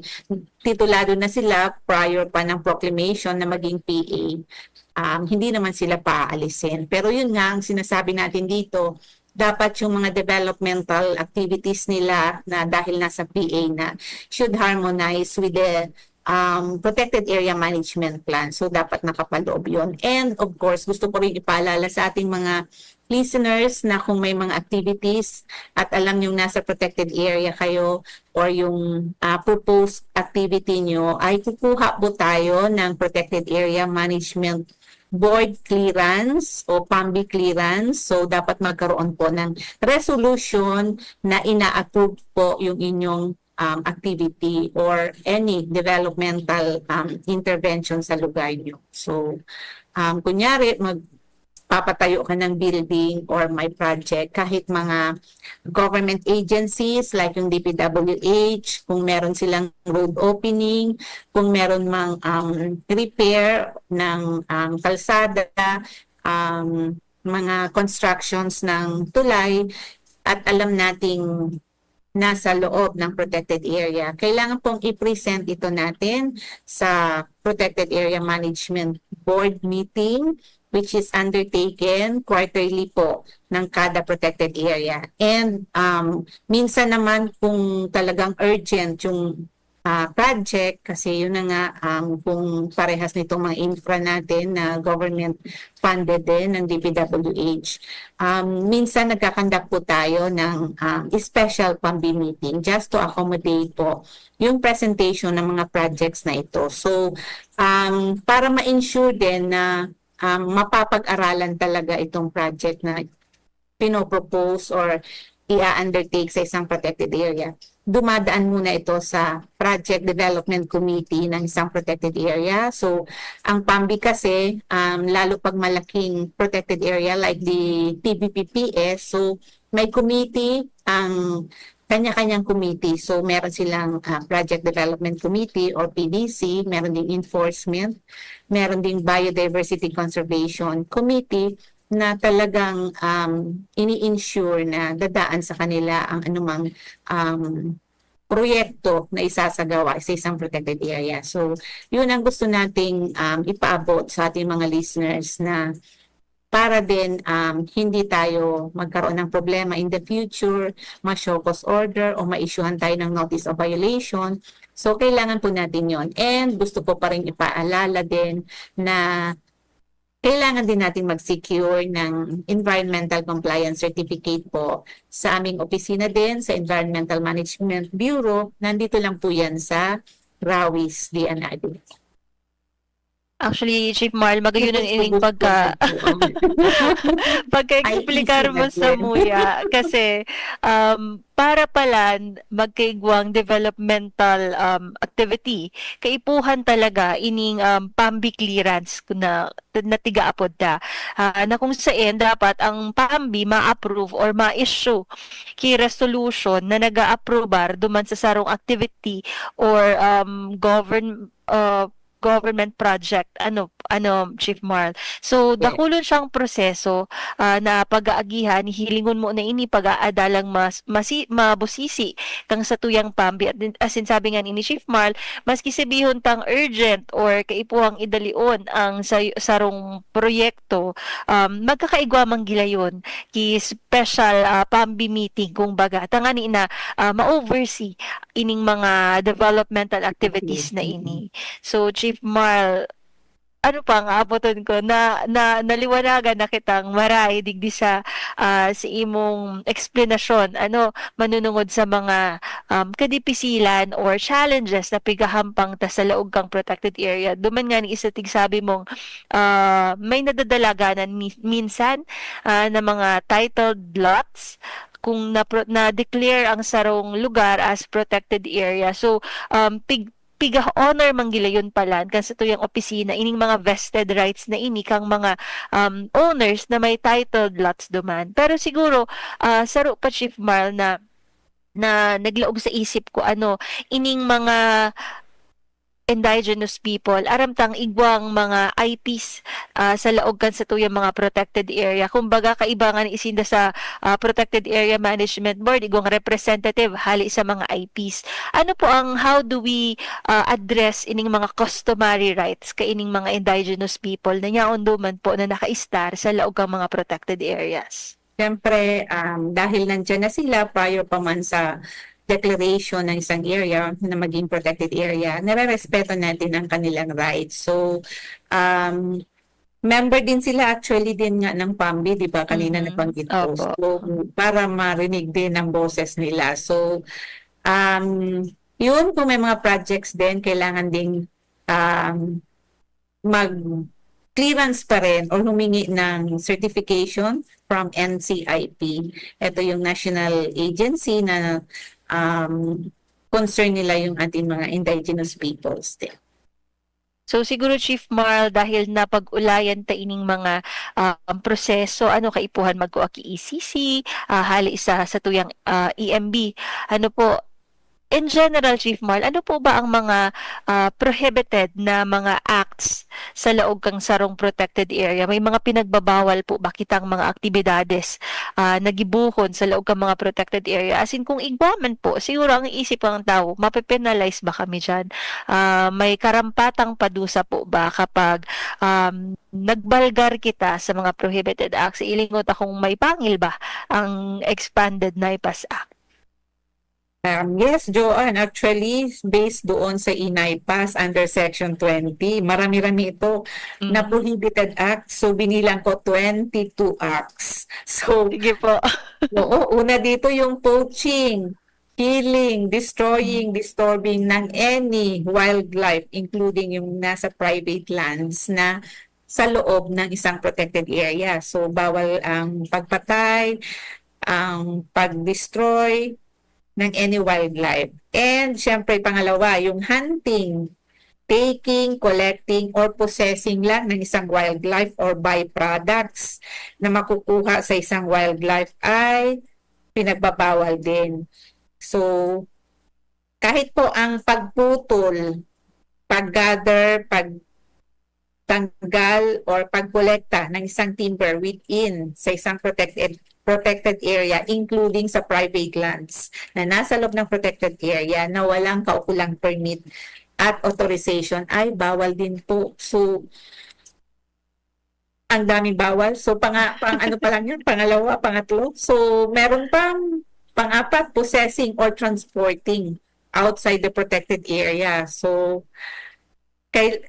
titulado na sila prior pa ng proclamation na maging PA, hindi naman sila paaalisin. Pero yun nga, ang sinasabi natin dito, dapat yung mga developmental activities nila na dahil nasa PA na should harmonize with the protected area management plan. So, dapat nakapaloob yun. And of course, gusto ko rin ipaalala sa ating mga listeners na kung may mga activities at alam yung nasa protected area kayo or yung proposed activity nyo, ay kukuha po tayo ng protected area management board clearance o PAMBI clearance. So, dapat magkaroon po ng resolution na ina-approve po yung inyong activity or any developmental intervention sa lugar nyo. So, kunyari, magpapatayo ka ng building or may project, kahit mga government agencies like yung DPWH, kung meron silang road opening, kung meron mang repair ng kalsada, mga constructions ng tulay, at alam nating nasa loob ng protected area, kailangan pong i-present ito natin sa Protected Area Management Board meeting, which is undertaken quarterly po ng kada protected area. And minsan naman kung talagang urgent yung project, kasi yun na nga kung parehas nitong mga infra natin na government funded din ng DPWH. Minsan nagkakandak po tayo ng special PAMBI meeting just to accommodate po yung presentation ng mga projects na ito. So, para ma-ensure din na mapapag-aralan talaga itong project na pinopropose or i-undertake sa isang protected area, dumadaan muna ito sa Project Development Committee ng isang protected area. So, ang PAMBI kasi, lalo pag malaking protected area like the PBPPS, so may committee, ang kanya-kanyang committee. So, meron silang Project Development Committee or PDC, meron ding Enforcement, meron ding Biodiversity Conservation Committee, na talagang ini-ensure na dadaan sa kanila ang anumang proyekto na isasagawa sa isang protected area. So, yun ang gusto nating ipaabot sa ating mga listeners na para din hindi tayo magkaroon ng problema in the future, ma-show cause order o ma-issuehan tayo ng notice of violation. So, kailangan po natin yon. And gusto ko pa rin ipaalala din na kailangan din natin mag-secure ng Environmental Compliance Certificate po sa aming opisina din, sa Environmental Management Bureau. Nandito lang po yan sa Rawis, DNRD. Actually, Chief Marl, magayon ang ining pagka-explicar mo sa Muya kasi para pala magkaigwang developmental activity, kaipuhan talaga ining PAMBI clearance na tigaapod na kung saan dapat ang PAMBI ma-approve or ma-issue kay resolution na naga-approbar duman sa sarong activity or government project, Chief Marl. So, dakulon siyang proseso na pag-aagihan, hilingon mo na ini pag-aadalang mabusisi kang sa tuyang PAMBI. At asin sabi nga ni Chief Marl, maski sabihon tang urgent or kaipuhang idalion ang sarong proyekto, magkakaigwa mang gilayon ki special PAMBI meeting kung baga. Tangani na ma-oversee ining mga developmental activities na ini. So, Chief Marl, ano pa nga apoton ko na naliwanagan na kitang maray digdi sa imong explanation manunungod sa mga kadipisilan or challenges na pigahampang ta sa laog kang protected area. Duman nga ni isa sabi mong may nadadalaganan minsan na mga titled lots kung na-declare ang sarong lugar as protected area. So piga-honor manggilayon palan kan sa tuyang opisina ining mga vested rights na ini kang mga owners na may titled lots duman. Pero siguro saro pa Chief Marl na naglaog sa isip ko ining mga indigenous people aramtang igwang mga IPs sa laog kan sa tuyang mga protected area. Kumbaga kaibangan isinda sa Protected Area Management Board igwang representative hali sa mga IPs. Ano po ang how do we address ining mga customary rights kaining mga indigenous people na nyaon man po na nakaistar sa laog ang mga protected areas? Siyempre, dahil nandyan na sila prior pa man sa declaration ng isang area na maging protected area, nare-respeto natin ang kanilang rights. So, member din sila actually din nga ng PAMBI, di ba? Kanina nabanggit ko. Opo. So, para marinig din ang boses nila. So, yun, kung may mga projects din, kailangan ding mag-clearance pa rin or humingi ng certification from NCIP. Ito yung national agency na concern nila yung ating mga indigenous peoples din. So siguro Chief Marl dahil napag-ulayan ta ining mga proseso ano kaipuhan magkuaki ECC hali sa tuyang EMB ano po in general Chief Marl ano po ba ang mga prohibited na mga acts sa laog kang sarong protected area? May mga pinagbabawal po ba kitang mga aktibidades nagibuhon sa laog kang mga protected area? As in kung igwaman po siguro ang iisip ng tao mape-penalize ba kami diyan? May karampatang padusa po ba kapag nagbalgar kita sa mga prohibited acts? Ilingot akong may pangil ba ang expanded NIPAS Act? Yes, Joanne, actually, based doon sa INAIPAS under Section 20, marami-rami ito na prohibited acts. So, binilang ko 22 acts. So, Sige po. oo, una dito yung poaching, killing, destroying, disturbing ng any wildlife, including yung nasa private lands na sa loob ng isang protected area. So, bawal ang pagpatay, ang pag-destroy ng any wildlife. And syempre pangalawa, yung hunting, taking, collecting, or possessing lang ng isang wildlife or byproducts na makukuha sa isang wildlife ay pinagbabawal din. So, kahit po ang pagputol, paggather, pagtanggal, or pagkolekta ng isang timber within sa isang protected area, including sa private lands na nasa loob ng protected area na walang kaukulang permit at authorization ay bawal din po. So, ang daming bawal. So, ano pa lang yun? Pangalawa, pangatlo. So, meron pang pang-apat, possessing or transporting outside the protected area. So,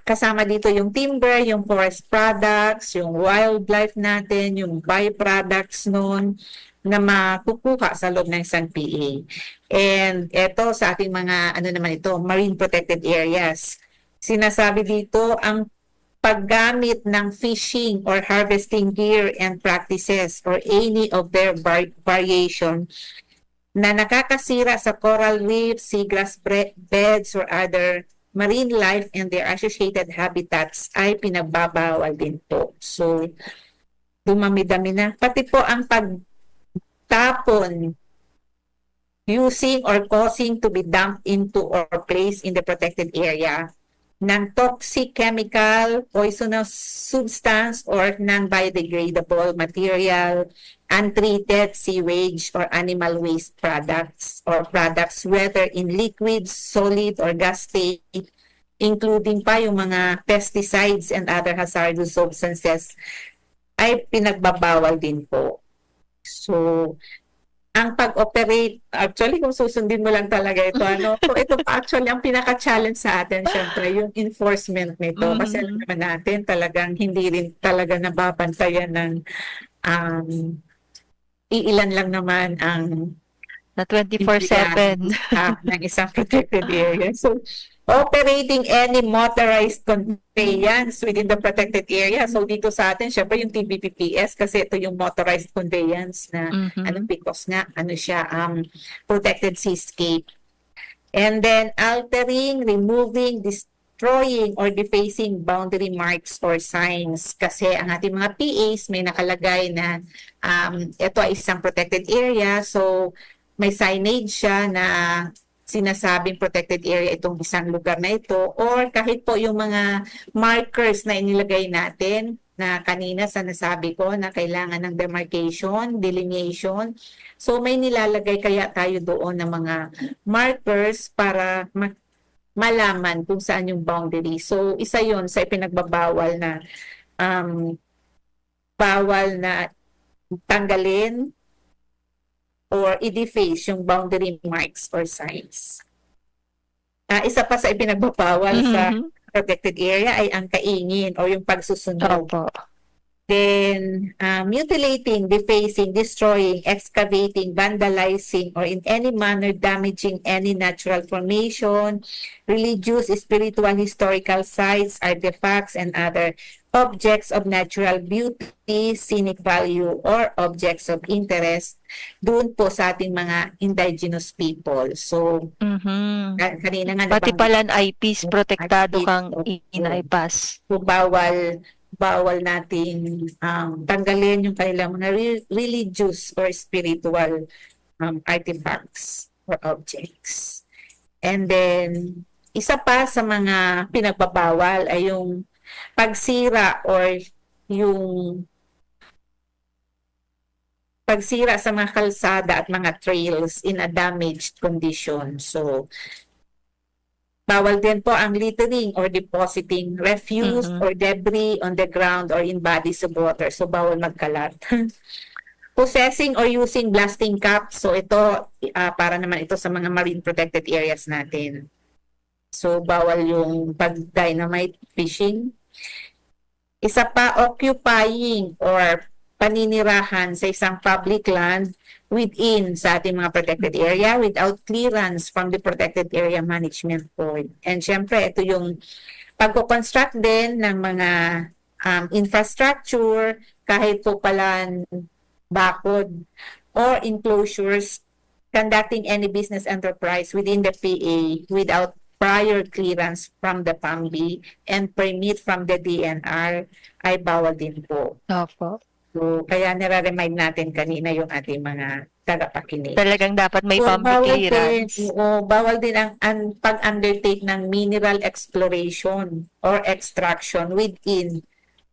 kasama dito yung timber, yung forest products, yung wildlife natin, yung byproducts nun na makukuha sa loob ng isang PA. And eto sa ating mga, marine protected areas. Sinasabi dito ang paggamit ng fishing or harvesting gear and practices or any of their variation na nakakasira sa coral reefs, seagrass beds, or other marine life and their associated habitats ay pinagbabawal din po. So, dumami-dami na. Pati po ang pagtapon, using or causing to be dumped into or placed in the protected area ng toxic chemical, poisonous substance, or non-biodegradable material, untreated sewage or animal waste products or products whether in liquids, solid, or gas state, including pa yung mga pesticides and other hazardous substances ay pinagbabawal din po. So, ang pag-operate, actually kung susundin mo lang talaga ito, so ito pa actually ang pinaka-challenge sa atin, syempre, yung enforcement nito. Kasi alam naman natin, talagang hindi rin talaga nababantayan ng iilan lang naman ang Na 24/7. ng isang protected area. So, operating any motorized conveyance within the protected area. So, dito sa atin, syempre yung TBPPS kasi ito yung motorized conveyance na because nga, siya, protected seascape. And then, altering, removing, destroying, or defacing boundary marks or signs. Kasi ang ating mga PAs may nakalagay na ito ay isang protected area. So, may signage siya na sinasabing protected area itong isang lugar na ito, or kahit po yung mga markers na inilagay natin na kanina sa nasabi ko na kailangan ng demarcation, delineation. So may nilalagay kaya tayo doon ng mga markers para malaman kung saan yung boundary. So isa yon sa ipinagbabawal na bawal na tanggalin or i-deface yung boundary marks or signs. Isa pa sa ipinagbabawal sa protected area ay ang kaingin o yung pagsusunog. Opo. Then, mutilating, defacing, destroying, excavating, vandalizing, or in any manner damaging any natural formation, religious, spiritual, historical sites, artifacts, and other objects of natural beauty, scenic value, or objects of interest doon po sa ating mga indigenous people. So, kanina nga Pati pala ang IPs, protektado kang inaipas. So, bawal natin tanggalin yung kanilang mga religious or spiritual artifacts or objects. And then, isa pa sa mga pinagbabawal ay yung pagsira or yung pagsira sa mga kalsada at mga trails in a damaged condition. So, bawal din po ang littering or depositing refuse or debris on the ground or in bodies of water. So, bawal magkalat. Possessing or using blasting caps. So, ito, para naman ito sa mga marine protected areas natin. So, bawal yung pag-dynamite fishing. Isa pa, occupying or paninirahan sa isang public land within sa ating mga protected area without clearance from the Protected Area Management Board. And syempre, ito yung pagko-construct din ng mga infrastructure, kahit po pala bakod or enclosures, conducting any business enterprise within the PA without prior clearance from the PAMB and permit from the DNR ay bawal din po. Opo. So, kaya nire-remind natin kanina yung ating mga tagapakinig. Talagang dapat may PAMB clearance. Bawal din ang pag-undertake ng mineral exploration or extraction within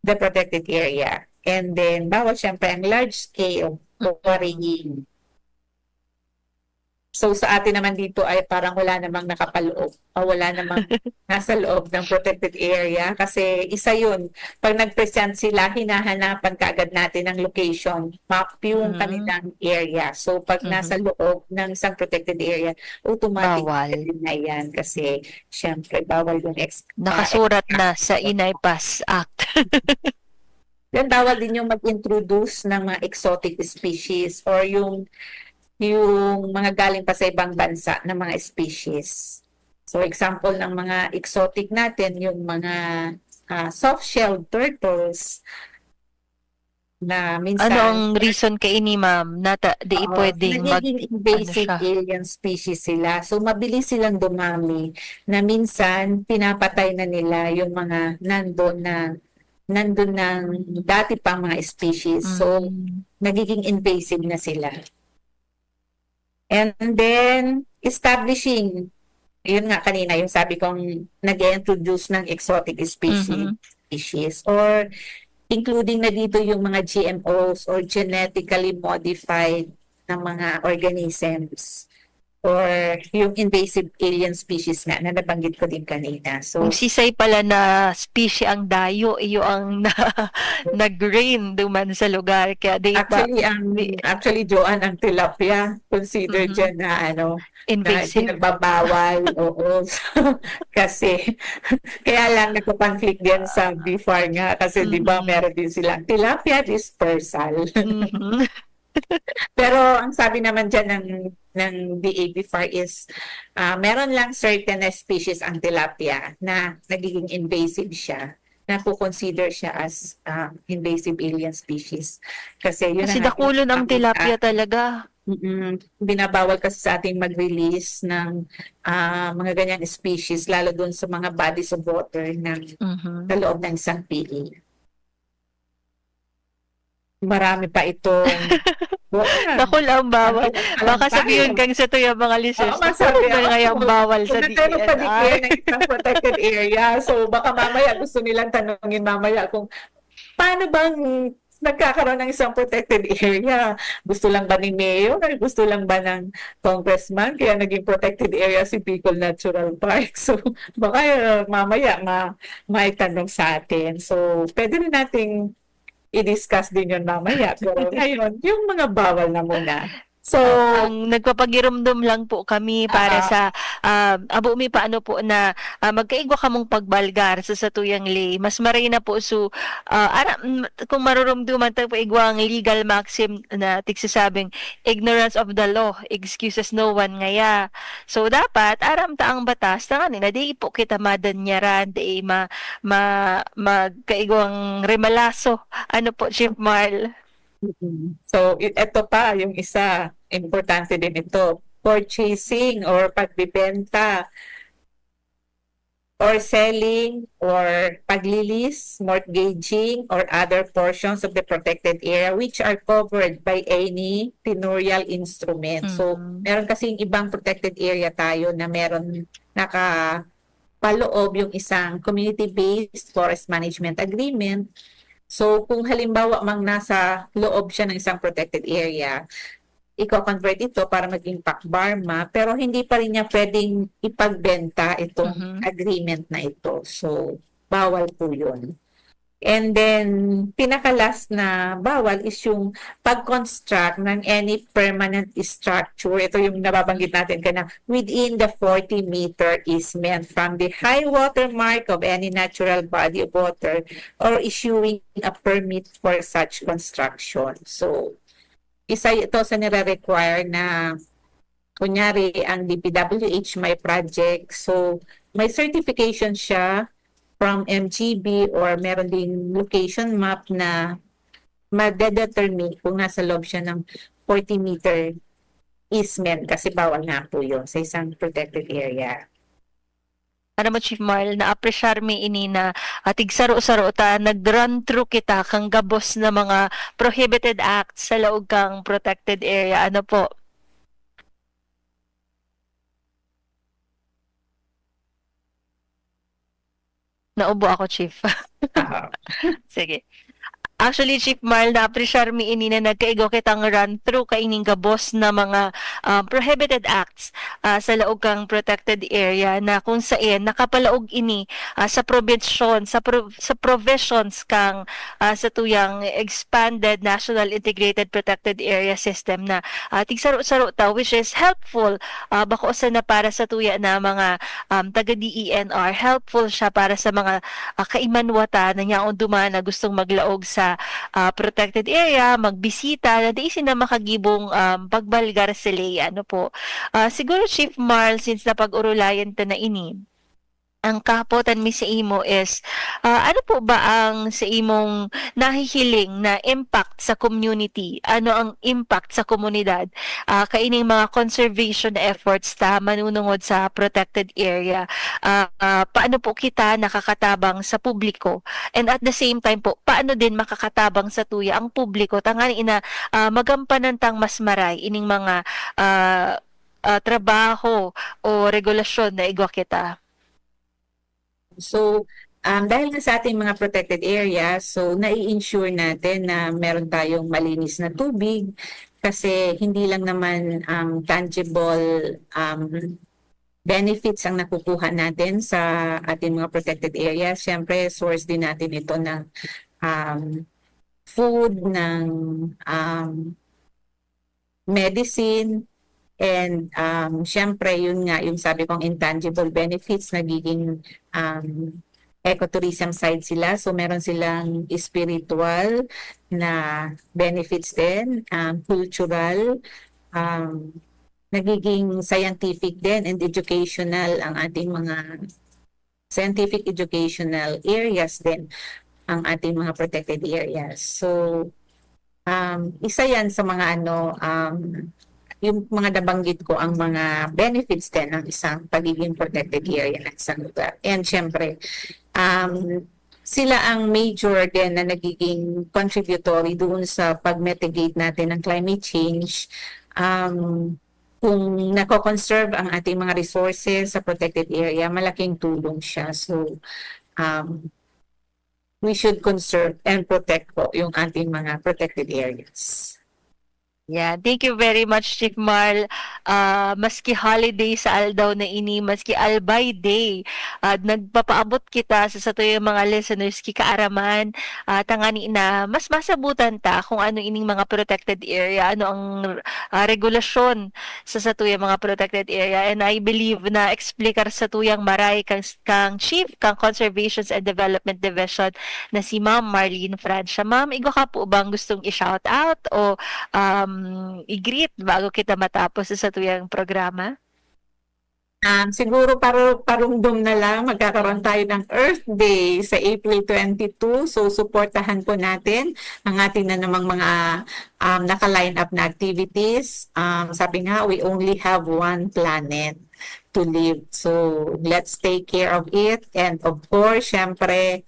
the protected area. And then, bawal syempre ang large-scale quarrying. So sa atin naman dito ay parang wala namang nakapaloob o wala namang nasa loob ng protected area kasi isa yun. Pag nag-present sila, hinahanapan kaagad natin ang location, map yung kanilang area. So pag nasa loob ng isang protected area, automatic na yan kasi syempre bawal yung nakasurat na sa Inaypas Act. Then bawal din yung mag-introduce ng mga exotic species or yung mga galing pa sa ibang bansa na mga species. So example ng mga exotic natin, yung mga soft-shelled turtles na minsan... Anong reason kay ini, ma'am, na di pwedeng nagiging invasive alien species sila. So mabilis silang dumami na minsan pinapatay na nila yung mga nandun ng dati pang mga species. So nagiging invasive na sila. And then, establishing, yun nga kanina, yung sabi kong nag-introduce ng exotic species or including na dito yung mga GMOs or genetically modified na mga organisms or yung invasive alien species nga na nabanggit ko din kanina. So, kung sisay pala na species ang dayo, iyo ang nag-rain duman sa lugar. Kaya actually, Joanne, ang tilapia, consider dyan na invasive. Na nagbabawal. Oo. Kasi, kaya lang nagpa-conflict din sa BFAR nga kasi di ba meron din silang tilapia dispersal. Pero ang sabi naman dyan ng DABFAR is meron lang certain species ang tilapia na nagiging invasive siya, na po-consider siya as invasive alien species. Kasi dakulon ang tilapia talaga. Binabawal kasi sa ating mag-release ng mga ganyang species, lalo doon sa mga bodies of water sa loob ng isang PA. Marami pa itong Takol ang bawal. Baka sabihin kang sa to yung mga listeners. Takol ba nga yung bawal sa Tayo DNR? padigyan ng isang protected area. So baka mamaya gusto nilang tanungin mamaya kung paano bang nagkakaroon ng isang protected area? Gusto lang ba ni Mayor or gusto lang ba ng congressman kaya naging protected area si Bicol Natural Park? So baka mamaya may tanong sa atin. So pwede rin nating i-discuss din yun mamaya. Pero ngayon, yung mga bawal na muna. So, Ang nagpapagirumdum lang po kami para sa abo mi paano po na magkaigwa kamong pagbalgar sa satuyang lay. Mas maray na po so kung marurumduman ta po igwa ang legal maxim na tigsasabing ignorance of the law excuses no one ngaya. So dapat aram ta ang batas ta nga di po kita madanyaran di magkaigwang remalaso. Ano po Chief Marl? so ito pa yung isa, importante din ito, purchasing or pagbibenta or selling or paglilis, mortgaging or other portions of the protected area which are covered by any tenurial instrument. So meron kasing ibang protected area tayo na meron nakapaloob yung isang community-based forest management agreement. So, kung halimbawa mang nasa loob siya ng isang protected area, i-convert ito para maging PAC-BARMA, pero hindi pa rin niya pwedeng ipagbenta itong agreement na ito. So, bawal po yun. And then, pinaka-last na bawal is yung pag-construct ng any permanent structure. Ito yung nababanggit natin kana within the 40-meter easement from the high water mark of any natural body of water or issuing a permit for such construction. So, isa ito sa nire-require na kunyari ang DPWH may project. So, may certification siya from MGB or meron ding location map na ma-determine kung nasa loob siya ng 40-meter easement kasi bawal nga po yun sa isang protected area. Ano mo Chief Marl, na-appreciate mi ini na tigsaro-saro ta nag-run through kita kang gabos na mga prohibited acts sa laog kang protected area. Ano po? Naubo ako, Chief. Sige. Actually, Chief Marl, na-appreciate mi ini na nagkaigo kitang run through kaining gabos na mga prohibited acts sa laog kang protected area na kung saan nakapalaog ini sa provision sa provisions kang sa tuyang expanded National Integrated Protected Area System na tigsaro-saro ta which is helpful bako sa na para sa tuya na mga taga DENR, helpful siya para sa mga kaimanwata na nyaon duman na gustong maglaog sa protected area, magbisita, na di na makagibong pagbalgar sa lay. Ano po? Siguro Chief Marl, since napag-urulayan ta na ini, ang kapotan mi sa imo is ano po ba ang sa imong nahihiling na impact sa community? Ano ang impact sa komunidad? Kaining mga conservation efforts ta manunungod sa protected area. Paano po kita nakakatabang sa publiko? And at the same time po, paano din makakatabang sa tuya ang publiko? Tangan ina magampanan tang mas maray ining mga trabaho o regulasyon na igwa kita. So, dahil nga sa ating mga protected areas, so nai-ensure natin na meron tayong malinis na tubig kasi hindi lang naman ang tangible benefits ang nakukuha natin sa ating mga protected areas. Siyempre, source din natin ito ng food, ng medicine, and syempre yun nga yung sabi kong intangible benefits, nagiging ecotourism side sila, so meron silang spiritual na benefits din, cultural, nagiging scientific din and educational ang ating mga scientific educational areas din ang ating mga protected areas. So isa yan sa mga yung mga nabanggit ko ang mga benefits din ng isang pagiging protected area ng isang lugar. And syempre, sila ang major din na nagiging contributory doon sa pag-mitigate natin ng climate change. Kung nako-conserve ang ating mga resources sa protected area, malaking tulong siya. So, we should conserve and protect po yung ating mga protected areas. Yeah, thank you very much, Chief Marl. Maski holiday sa aldaw na ini, maski albay day, nagpapaabot kita sa yung mga listeners kikaaraman, tangani na mas masabutan ta kung ano ining mga protected area, ano ang regulasyon sa yung mga protected area. And I believe na explikar sa tuyang maray kang Chief, kang Conservations and Development Division na si Ma'am Marlene Francia. Ma'am, igo ka po bang gustong i-shout out o i-greet bago kita matapos sa tuyang programa? Siguro parungdom na lang, magkakaroon tayo ng Earth Day sa April 22. So, suportahan po natin ang ating na namang mga naka-line up na activities. Sabi nga, we only have one planet to live. So, let's take care of it. And of course, syempre,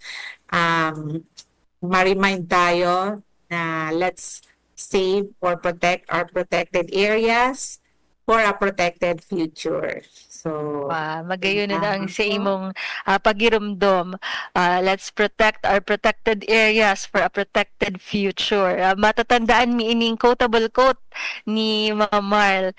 ma-remind tayo na let's save or protect our protected areas for a protected future. So, magayon na ang sa imong pagirumdom. Let's protect our protected areas for a protected future. Matatandaan mi ining quotable quote ni Ma'am Marl.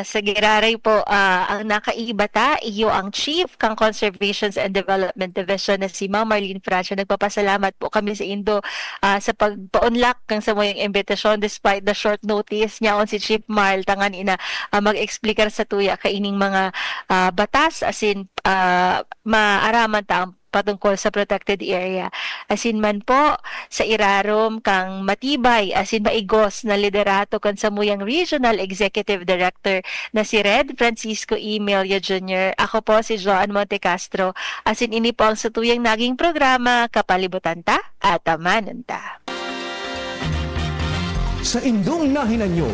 Sa giraray po, ang nakaibata, iyo ang Chief kang Conservations and Development Division na si Ma'am Marlene Francia. Nagpapasalamat po kami sa Indo sa pagpa-unlock kang sa moyong imbitasyon despite the short notice niya on si Chief Marl tangan ina mag-explicar sa tuya kaining mga batas asin maaraman ta ang patungkol sa protected area. Asin man po sa irarom kang matibay asin maigos na liderato kan sa muyang Regional Executive Director na si Red Francisco E. Melia Jr. Ako po si Joan Montecastro. Asin ini po ang sa tuyang naging programa Kapalibutan ta at Amanan ta. Sa indong nahinanyo,